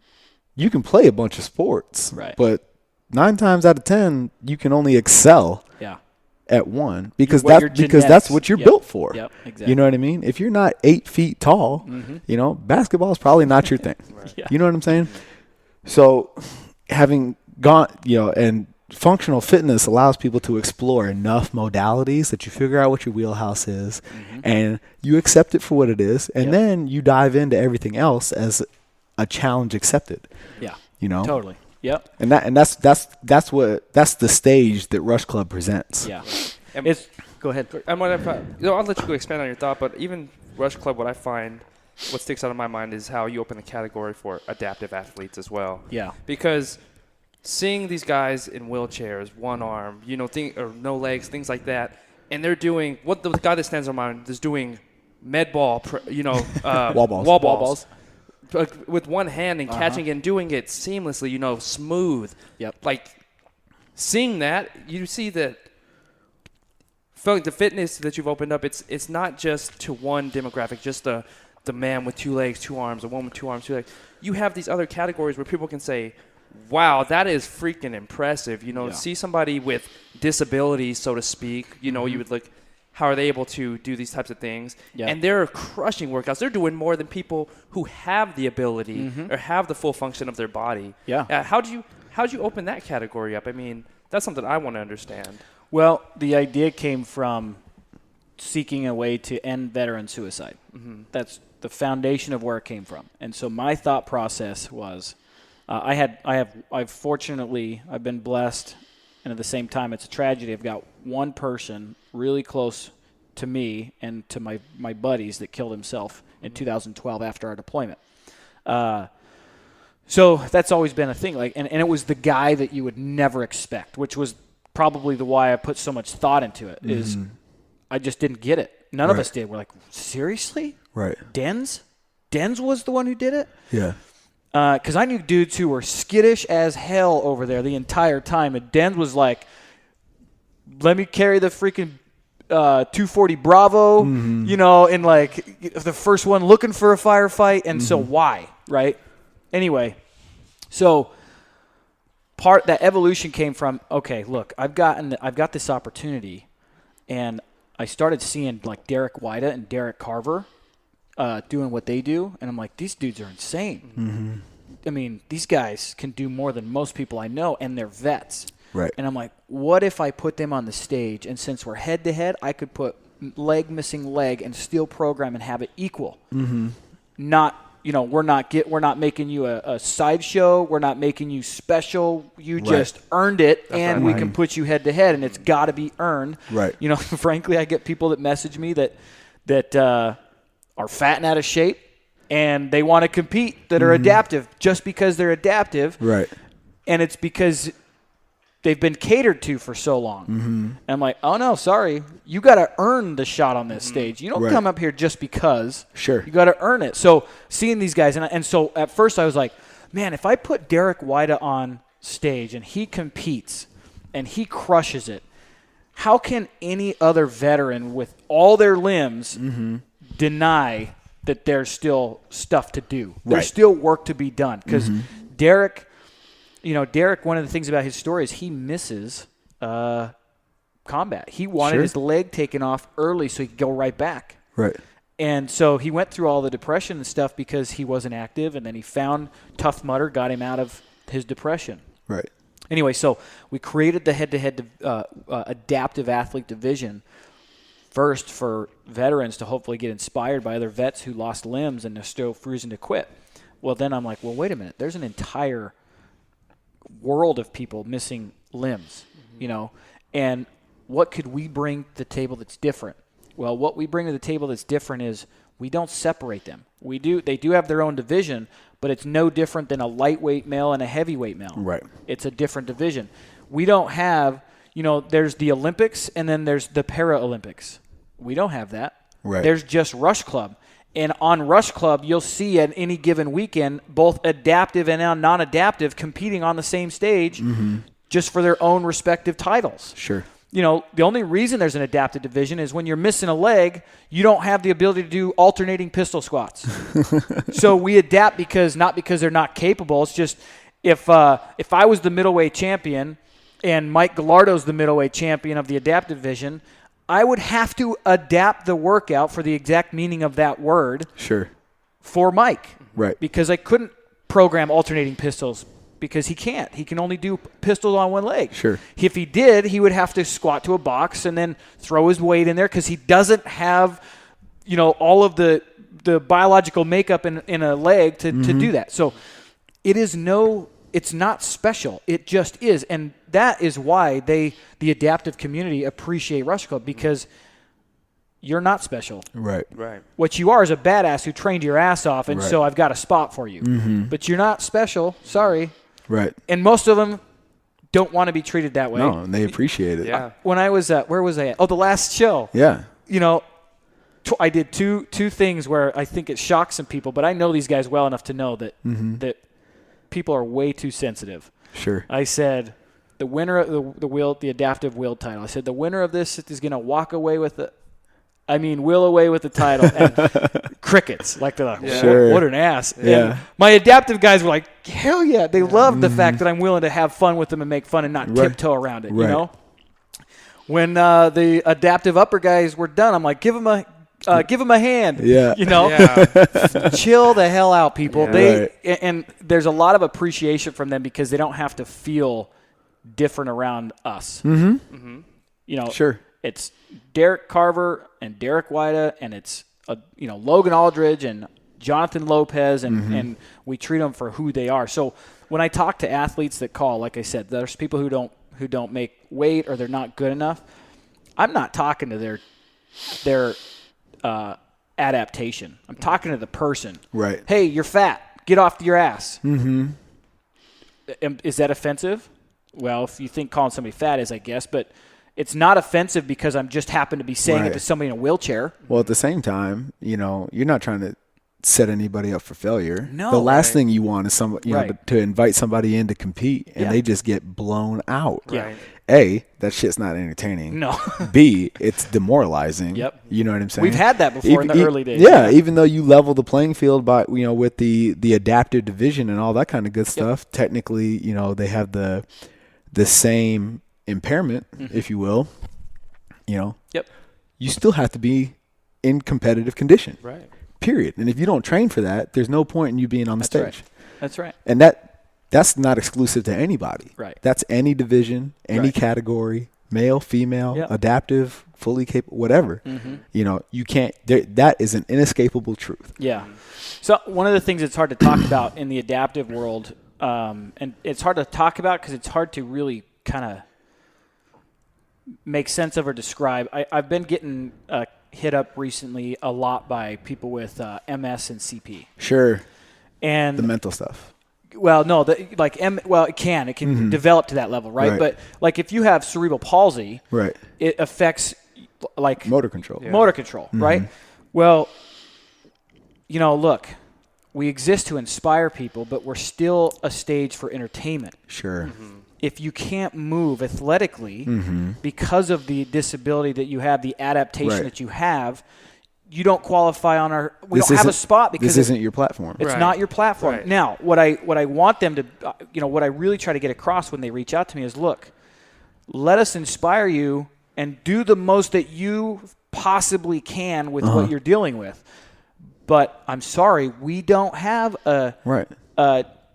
play a bunch of sports, right, but 9 times out of 10, you can only excel at one because that's what you're built for. Yep, exactly. You know what I mean? If you're not 8 feet tall, you know, basketball is probably not your thing. Yeah. You know what I'm saying? So having gone, you know, and functional fitness allows people to explore enough modalities that you figure out what your wheelhouse is and you accept it for what it is. And then you dive into everything else as a challenge accepted. Yeah. You know? Totally. Yep. And that's the stage that Rush Club presents. Yeah. Go ahead. I'll let you go expand on your thought, but even Rush Club, what sticks out of my mind is how you open the category for adaptive athletes as well. Yeah. Because seeing these guys in wheelchairs, one arm, you know, or no legs, things like that, and they're doing what the guy that stands on my mind is doing med ball, you know, wall balls. With one hand and catching and doing it seamlessly, you know, smooth. Yep. Like seeing that, you see that the fitness that you've opened up, it's not just to one demographic, just the man with 2 legs, 2 arms, a woman with 2 arms, 2 legs. You have these other categories where people can say, wow, that is freaking impressive. You know, see somebody with disabilities, so to speak, you know, you would look, how are they able to do these types of things? Yeah. And they're crushing workouts. They're doing more than people who have the ability or have the full function of their body. Yeah. How'd you open that category up? I mean, that's something I want to understand. Well, the idea came from seeking a way to end veteran suicide. That's the foundation of where it came from. And so my thought process was, I've been blessed, and at the same time, it's a tragedy. I've got one person really close to me and to my buddies that killed himself in 2012 after our deployment. So that's always been a thing. And it was the guy that you would never expect, which was probably the why I put so much thought into it. Is I just didn't get it. None of us did. We're like, seriously? Right. Denz was the one who did it? Yeah. Because I knew dudes who were skittish as hell over there the entire time. And Denz was like, let me carry the freaking 240 Bravo, you know, and like the first one looking for a firefight. And so why, right? Anyway, so that evolution came from, okay, look, I've got this opportunity. And I started seeing like Derek Weida and Derek Carver doing what they do, and I'm like, these dudes are insane. I mean, these guys can do more than most people I know, and they're vets. Right. And I'm like, what if I put them on the stage, and since we're head-to-head, I could put missing leg and steel program and have it equal. Not, you know, we're not making you a sideshow. We're not making you special. You just earned it, and we can put you head-to-head, and it's got to be earned. Right. You know, frankly, I get people that message me that are fat and out of shape, and they want to compete that are adaptive just because they're adaptive. Right. And it's because they've been catered to for so long. And I'm like, oh, no, sorry. You got to earn the shot on this stage. You don't come up here just because. Sure. You got to earn it. So seeing these guys, and so at first I was like, man, if I put Derek Weida on stage and he competes and he crushes it, how can any other veteran with all their limbs deny that there's still stuff to do? There's still work to be done. Because Derek, one of the things about his story is he misses combat. He wanted his leg taken off early so he could go right back. Right. And so he went through all the depression and stuff because he wasn't active, and then he found Tough Mudder, got him out of his depression. Right. Anyway, so we created the head-to-head adaptive athlete division first for veterans to hopefully get inspired by other vets who lost limbs and they're still freezing to quit. Well, then I'm like, well, wait a minute. There's an entire world of people missing limbs, you know, and what could we bring to the table that's different? Well, what we bring to the table that's different is we don't separate them. They do have their own division, but it's no different than a lightweight male and a heavyweight male. Right. It's a different division. We don't have, there's the Olympics and then there's the Paralympics. We don't have that. Right. There's just Rush Club. And on Rush Club, you'll see at any given weekend both adaptive and non-adaptive competing on the same stage just for their own respective titles. Sure. You know, the only reason there's an adaptive division is when you're missing a leg, you don't have the ability to do alternating pistol squats. So we adapt not because they're not capable. It's just if I was the middleweight champion and Mike Gallardo's the middleweight champion of the adaptive division, I would have to adapt the workout for the exact meaning of that word. Sure. For Mike. Right. Because I couldn't program alternating pistols because he can't. He can only do pistols on one leg. Sure. If he did, he would have to squat to a box and then throw his weight in there because he doesn't have, all of the biological makeup in a leg to do that. So it's not special. It just is. And that is why the adaptive community appreciate Rush Club, because you're not special. Right. What you are is a badass who trained your ass off, and so I've got a spot for you. But you're not special. Sorry. Right. And most of them don't want to be treated that way. No, and they appreciate it. Yeah. When I was where was I at? Oh, the last show. Yeah. I did two things where I think it shocked some people, but I know these guys well enough to know that that people are way too sensitive. Sure. I said the winner of the adaptive wheel title. I said the winner of this is going to walk away with wheel away with the title. And crickets. Like, they're like, Sure. what an ass. Yeah. And my adaptive guys were like, hell yeah. They loved the fact that I'm willing to have fun with them and make fun and not tiptoe around it, you know? When the adaptive upper guys were done, I'm like, give them a hand. Yeah. Chill the hell out, people. Yeah. And there's a lot of appreciation from them because they don't have to feel different around us. Sure. It's Derek Carver and Derek Whita, and it's Logan Aldridge and Jonathan Lopez, and we treat them for who they are. So when I talk to athletes that call, like I said, there's people who don't make weight or they're not good enough. I'm not talking to their adaptation. I'm talking to the person. Right. Hey, you're fat. Get off your ass. Is that offensive? Well, if you think calling somebody fat is, I guess, but it's not offensive because I'm just happen to be saying it to somebody in a wheelchair. Well, at the same time, you're not trying to set anybody up for failure. No. The last thing you want is to invite somebody in to compete and they just get blown out. Yeah. A, that shit's not entertaining. No. B, it's demoralizing. Yep. You know what I'm saying? We've had that before in the early days. Yeah, even though you level the playing field by with the adaptive division and all that kind of good stuff, technically, they have the same impairment, if you will. You still have to be in competitive condition. Right. Period. And if you don't train for that, there's no point in you being on the stage. That's right. And that's not exclusive to anybody. Right. That's any division, any category, male, female, adaptive, fully capable, whatever. You can't. That is an inescapable truth. Yeah. So one of the things that's hard to talk about in the adaptive world, and it's hard to talk about because it's hard to really kind of make sense of or describe. I've been getting hit up recently a lot by people with MS and CP. Sure. And the mental stuff. Well, no, it can develop to that level, right? But like if you have cerebral palsy, it affects like motor control. Motor control, right? Well, look, we exist to inspire people, but we're still a stage for entertainment. Sure. If you can't move athletically because of the disability that you have, the adaptation that you have, you don't qualify on our. We don't have a spot because this isn't your platform. It's not your platform. Right. Now, what I want them to, what I really try to get across when they reach out to me is, look, let us inspire you and do the most that you possibly can with what you're dealing with. But I'm sorry, we don't have a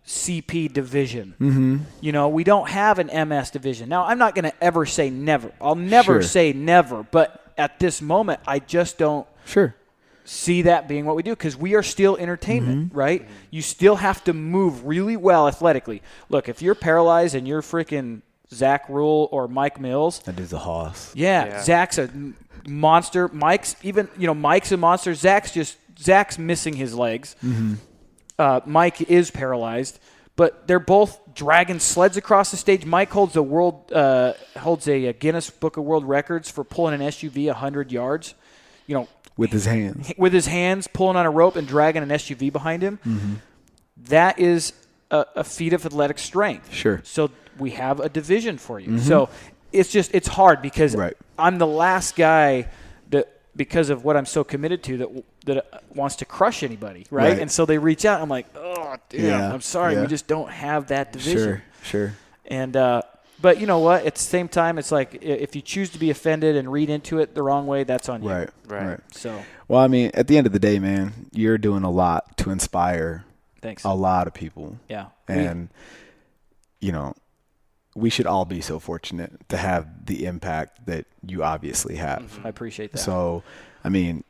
CP division. We don't have an MS division. Now, I'm not going to ever say never. I'll never say never. But at this moment, I just don't see that being what we do because we are still entertainment, right? You still have to move really well athletically. Look, if you're paralyzed and you're freaking Zach Rule or Mike Mills. That dude's a hoss. Yeah, Zach's a monster. Mike's a monster. Zach's missing his legs. Mike is paralyzed, but they're both dragging sleds across the stage. Mike holds a Guinness Book of World Records for pulling an SUV 100 yards. with his hands pulling on a rope and dragging an SUV behind him. Mm-hmm. That is a feat of athletic strength. Sure. So we have a division for you. Mm-hmm. So it's hard because I'm the last guy that, because of what I'm so committed to, that wants to crush anybody, right? And so they reach out. I'm like, oh, damn, I'm sorry. We just don't have that division. Sure. And but you know what? At the same time, it's like if you choose to be offended and read into it the wrong way, that's on you. Right. So. Well, I mean, at the end of the day, man, you're doing a lot to inspire Thanks. a lot of people. Yeah. And, we should all be so fortunate to have the impact that you obviously have. Mm-hmm. I appreciate that. So, I mean,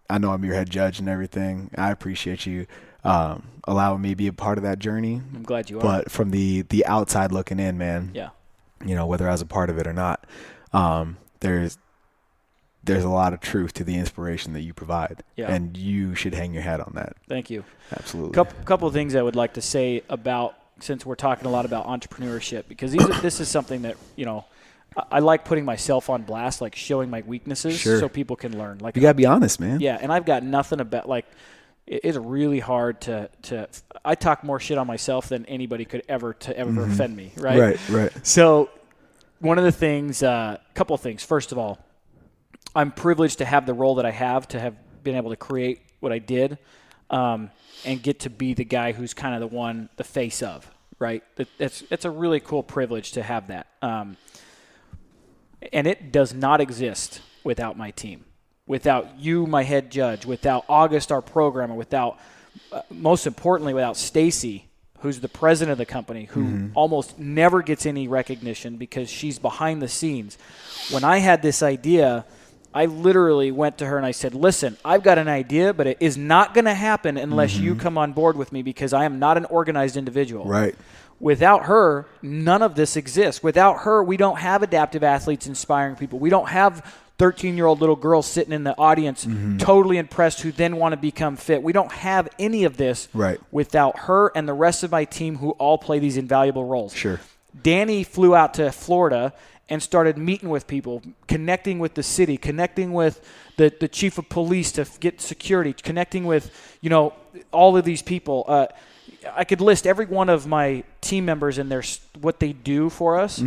I know I'm your head judge and everything. I appreciate you allowing me to be a part of that journey. I'm glad you are. But from the outside looking in, man, whether I was a part of it or not, there's a lot of truth to the inspiration that you provide. Yeah. And you should hang your hat on that. Thank you. Absolutely. Couple of things I would like to say about, since we're talking a lot about entrepreneurship, because this is something that, I like putting myself on blast, like showing my weaknesses so people can learn. Like, you got to be honest, man. Yeah, and I've got nothing about, like, it's really hard to I talk more shit on myself than anybody could ever offend me, right? Right. So one of the things, couple of things. First of all, I'm privileged to have the role that I have, to have been able to create what I did, and get to be the guy who's kind of the face of, right? It's a really cool privilege to have that. And it does not exist without my team, without you, my head judge, without August, our programmer, without, most importantly, without Stacy, who's the president of the company, who almost never gets any recognition because she's behind the scenes. When I had this idea, I literally went to her and I said, listen, I've got an idea, but it is not going to happen unless you come on board with me, because I am not an organized individual. Right. Without her, none of this exists. Without her, we don't have adaptive athletes inspiring people. We don't have 13-year-old little girls sitting in the audience totally impressed who then want to become fit. We don't have any of this without her and the rest of my team, who all play these invaluable roles. Sure. Danny flew out to Florida and started meeting with people, connecting with the city, connecting with the chief of police to get security, connecting with, all of these people. I could list every one of my team members and what they do for us.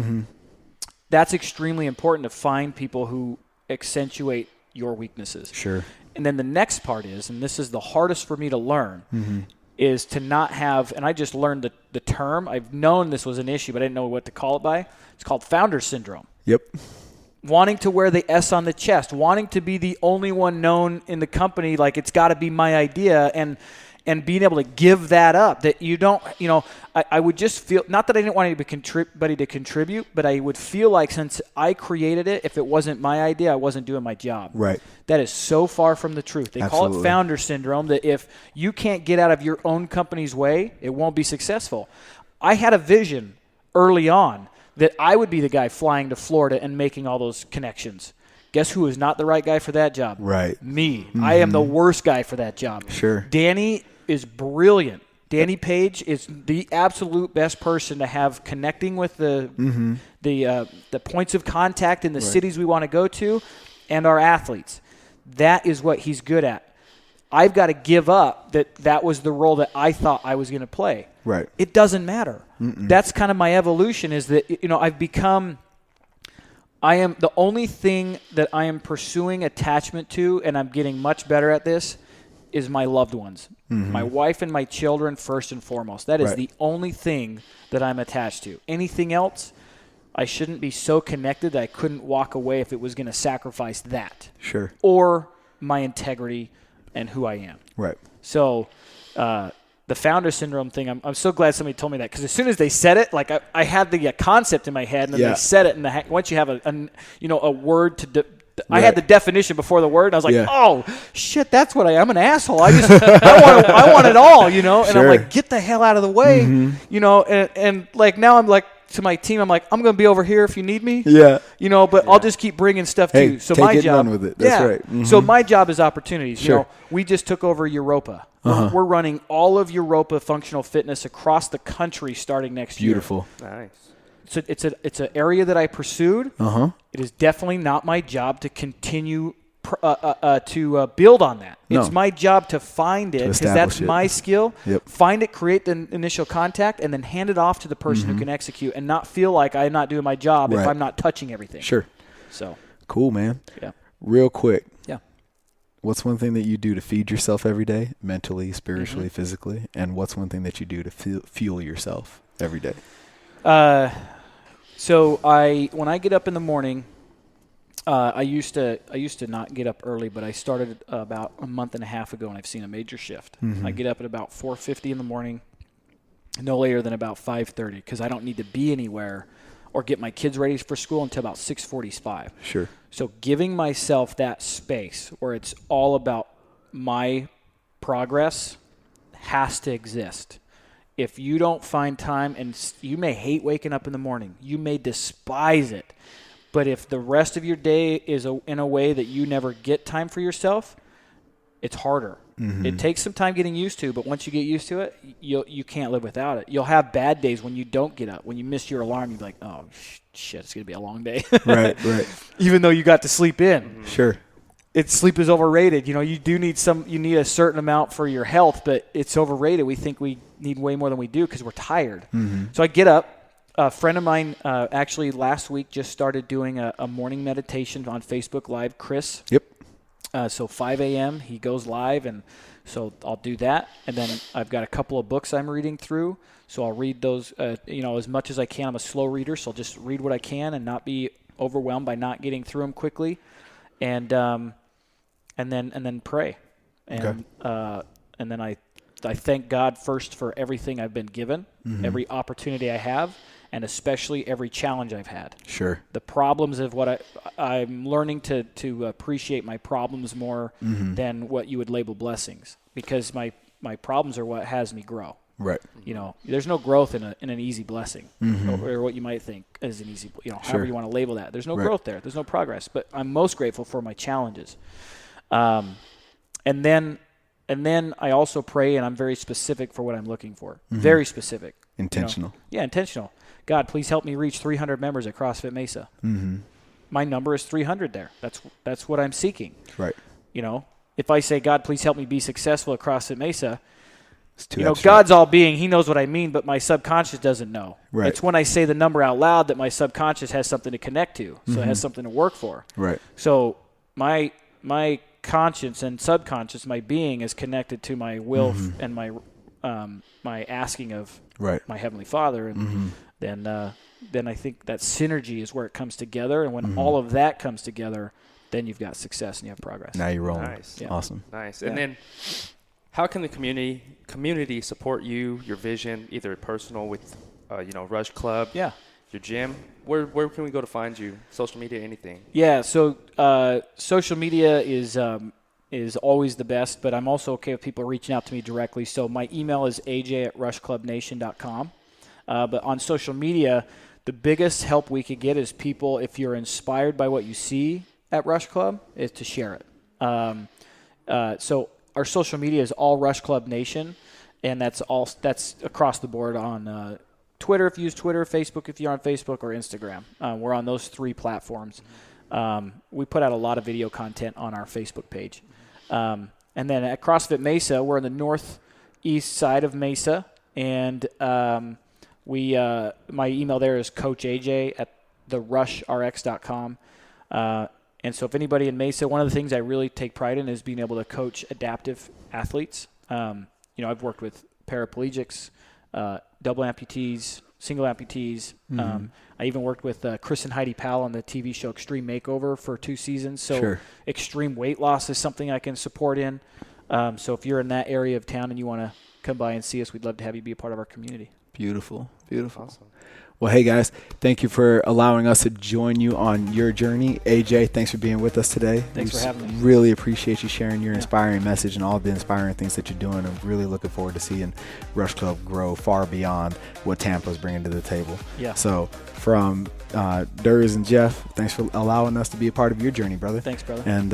That's extremely important, to find people who accentuate your weaknesses. Sure. And then the next part is, and this is the hardest for me to learn, is to not have, and I just learned the term. I've known this was an issue, but I didn't know what to call it by. It's called founder syndrome. Yep. Wanting to wear the S on the chest, wanting to be the only one known in the company, like it's got to be my idea, and being able to give that up, that you don't, I would just feel, not that I didn't want anybody to contribute, but I would feel like since I created it, if it wasn't my idea, I wasn't doing my job. Right. That is so far from the truth. They call it founder syndrome, that if you can't get out of your own company's way, it won't be successful. I had a vision early on that I would be the guy flying to Florida and making all those connections. Guess who is not the right guy for that job? Right. Me. I am the worst guy for that job. Sure. Danny is brilliant. Danny Page is the absolute best person to have connecting with the points of contact in the cities we want to go to, and our athletes. That is what he's good at. I've got to give up that was the role that I thought I was going to play. Right. It doesn't matter. That's kind of my evolution, is that, I am the only thing that I am pursuing attachment to, and I'm getting much better at this, is my loved ones. My wife and my children first and foremost. That is the only thing that I'm attached to. Anything else, I shouldn't be so connected that I couldn't walk away if it was going to sacrifice that. Sure. Or my integrity and who I am. Right. So the founder syndrome thing, I'm so glad somebody told me that, because as soon as they said it, like I had the concept in my head, and then they said it, and once you have a word to I had the definition before the word, and I was like, oh, shit, that's what I'm an asshole. I want it all, and I'm like, get the hell out of the way, and like now I'm like, to my team, I'm like, I'm going to be over here if you need me. Yeah. But I'll just keep bringing stuff to you. So take my it job, and run with it. That's right. So my job is opportunities. Sure. We just took over Europa. We're running all of Europa functional fitness across the country starting next year. Beautiful. Nice. So it's an area that I pursued. It is definitely not my job to continue build on that. No. It's my job to find it because that's my skill. Yep. Find it, create the initial contact, and then hand it off to the person who can execute, and not feel like I'm not doing my job if I'm not touching everything. Sure. So cool, man. Yeah. Real quick. Yeah. What's one thing that you do to feed yourself every day, mentally, spiritually, physically, and what's one thing that you do to fuel yourself every day? So when I get up in the morning. I used to not get up early, but I started about a month and a half ago, and I've seen a major shift. I get up at about 4:50 in the morning, no later than about 5:30, because I don't need to be anywhere or get my kids ready for school until about 6:45. Sure. So giving myself that space where it's all about my progress has to exist. If you don't find time, and you may hate waking up in the morning, you may despise it, but if the rest of your day is in a way that you never get time for yourself, it's harder. It takes some time getting used to, but once you get used to it, you can't live without it. You'll have bad days when you don't get up. When you miss your alarm, you're like, oh, shit, it's going to be a long day. Right. Even though you got to sleep in. Sure. Sleep is overrated. You do need you need a certain amount for your health, but it's overrated. We think we need way more than we do because we're tired. So I get up. A friend of mine actually last week just started doing a morning meditation on Facebook Live, Chris. Yep. So 5 a.m. he goes live, and so I'll do that. And then I've got a couple of books I'm reading through, so I'll read those as much as I can. I'm a slow reader, so I'll just read what I can and not be overwhelmed by not getting through them quickly. And then pray. And and then I thank God first for everything I've been given, every opportunity I have, and especially every challenge I've had. Sure. The problems of what I'm learning to appreciate my problems more than what you would label blessings, because my problems are what has me grow. Right. There's no growth in an easy blessing, or what you might think is an easy, however you want to label that. There's no growth there. There's no progress. But I'm most grateful for my challenges. And then I also pray, and I'm very specific for what I'm looking for. Very specific. Intentional. Yeah, intentional. God, please help me reach 300 members at CrossFit Mesa. My number is 300 there. That's what I'm seeking. Right. If I say, God, please help me be successful at CrossFit Mesa, it's too abstract. God's all being. He knows what I mean, but my subconscious doesn't know. Right. It's when I say the number out loud that my subconscious has something to connect to, so it has something to work for. Right. So my conscience and subconscious, my being, is connected to my will and my asking of my Heavenly Father, and then I think that synergy is where it comes together, and when all of that comes together, then you've got success and you have progress. Now you're rolling. Nice. Yeah. Awesome. Nice. And then how can the community support you, your vision, either personal with Rush Club, your gym? Where can we go to find you? Social media, anything? Yeah, so social media is always the best, but I'm also okay with people reaching out to me directly. So my email is aj@rushclubnation.com. But on social media, the biggest help we could get is people, if you're inspired by what you see at Rush Club, is to share it. So our social media is all Rush Club Nation, and that's across the board on Twitter if you use Twitter, Facebook if you're on Facebook, or Instagram. We're on those three platforms. We put out a lot of video content on our Facebook page. And then at CrossFit Mesa, we're in the northeast side of Mesa, and my email there is coachaj@therushrx.com. And so if anybody in Mesa, one of the things I really take pride in is being able to coach adaptive athletes. I've worked with paraplegics, double amputees, single amputees. I even worked with Chris and Heidi Powell on the TV show Extreme Makeover for 2 seasons. So extreme weight loss is something I can support in. So if you're in that area of town and you want to come by and see us, we'd love to have you be a part of our community. Beautiful. Beautiful. Awesome. Well, hey, guys, thank you for allowing us to join you on your journey. AJ, thanks for being with us today. Thanks for having me. Really appreciate you sharing your inspiring message and all the inspiring things that you're doing. I'm really looking forward to seeing Rush Club grow far beyond what Tampa's bringing to the table. Yeah. So from Durs and Jeff, thanks for allowing us to be a part of your journey, brother. Thanks, brother. And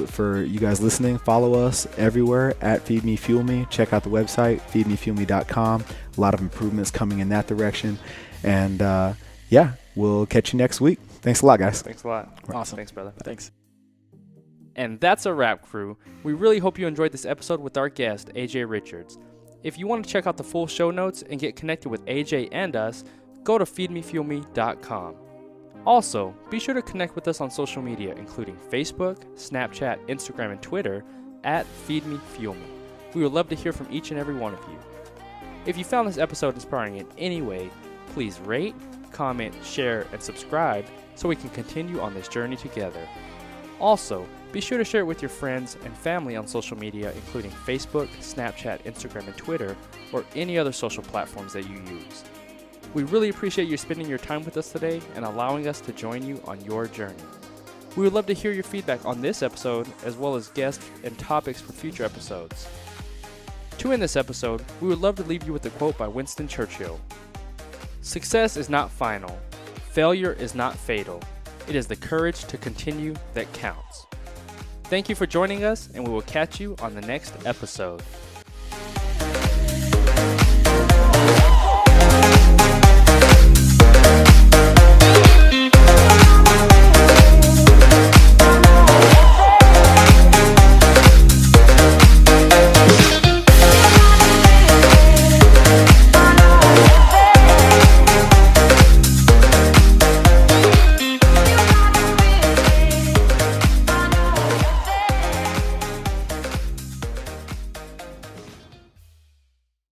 for you guys listening, follow us everywhere at Feed Me Fuel Me. Check out the website, feedmefuelme.com. A lot of improvements coming in that direction. And, we'll catch you next week. Thanks a lot, guys. Thanks a lot. Awesome. Thanks, brother. Thanks. And that's a wrap, crew. We really hope you enjoyed this episode with our guest, AJ Richards. If you want to check out the full show notes and get connected with AJ and us, go to feedmefuelme.com. Also, be sure to connect with us on social media, including Facebook, Snapchat, Instagram, and Twitter at feedmefuelme. We would love to hear from each and every one of you. If you found this episode inspiring in any way, please rate, comment, share, and subscribe so we can continue on this journey together. Also, be sure to share it with your friends and family on social media, including Facebook, Snapchat, Instagram, and Twitter, or any other social platforms that you use. We really appreciate you spending your time with us today and allowing us to join you on your journey. We would love to hear your feedback on this episode, as well as guests and topics for future episodes. To end this episode, we would love to leave you with a quote by Winston Churchill. "Success is not final. Failure is not fatal. It is the courage to continue that counts." Thank you for joining us, and we will catch you on the next episode.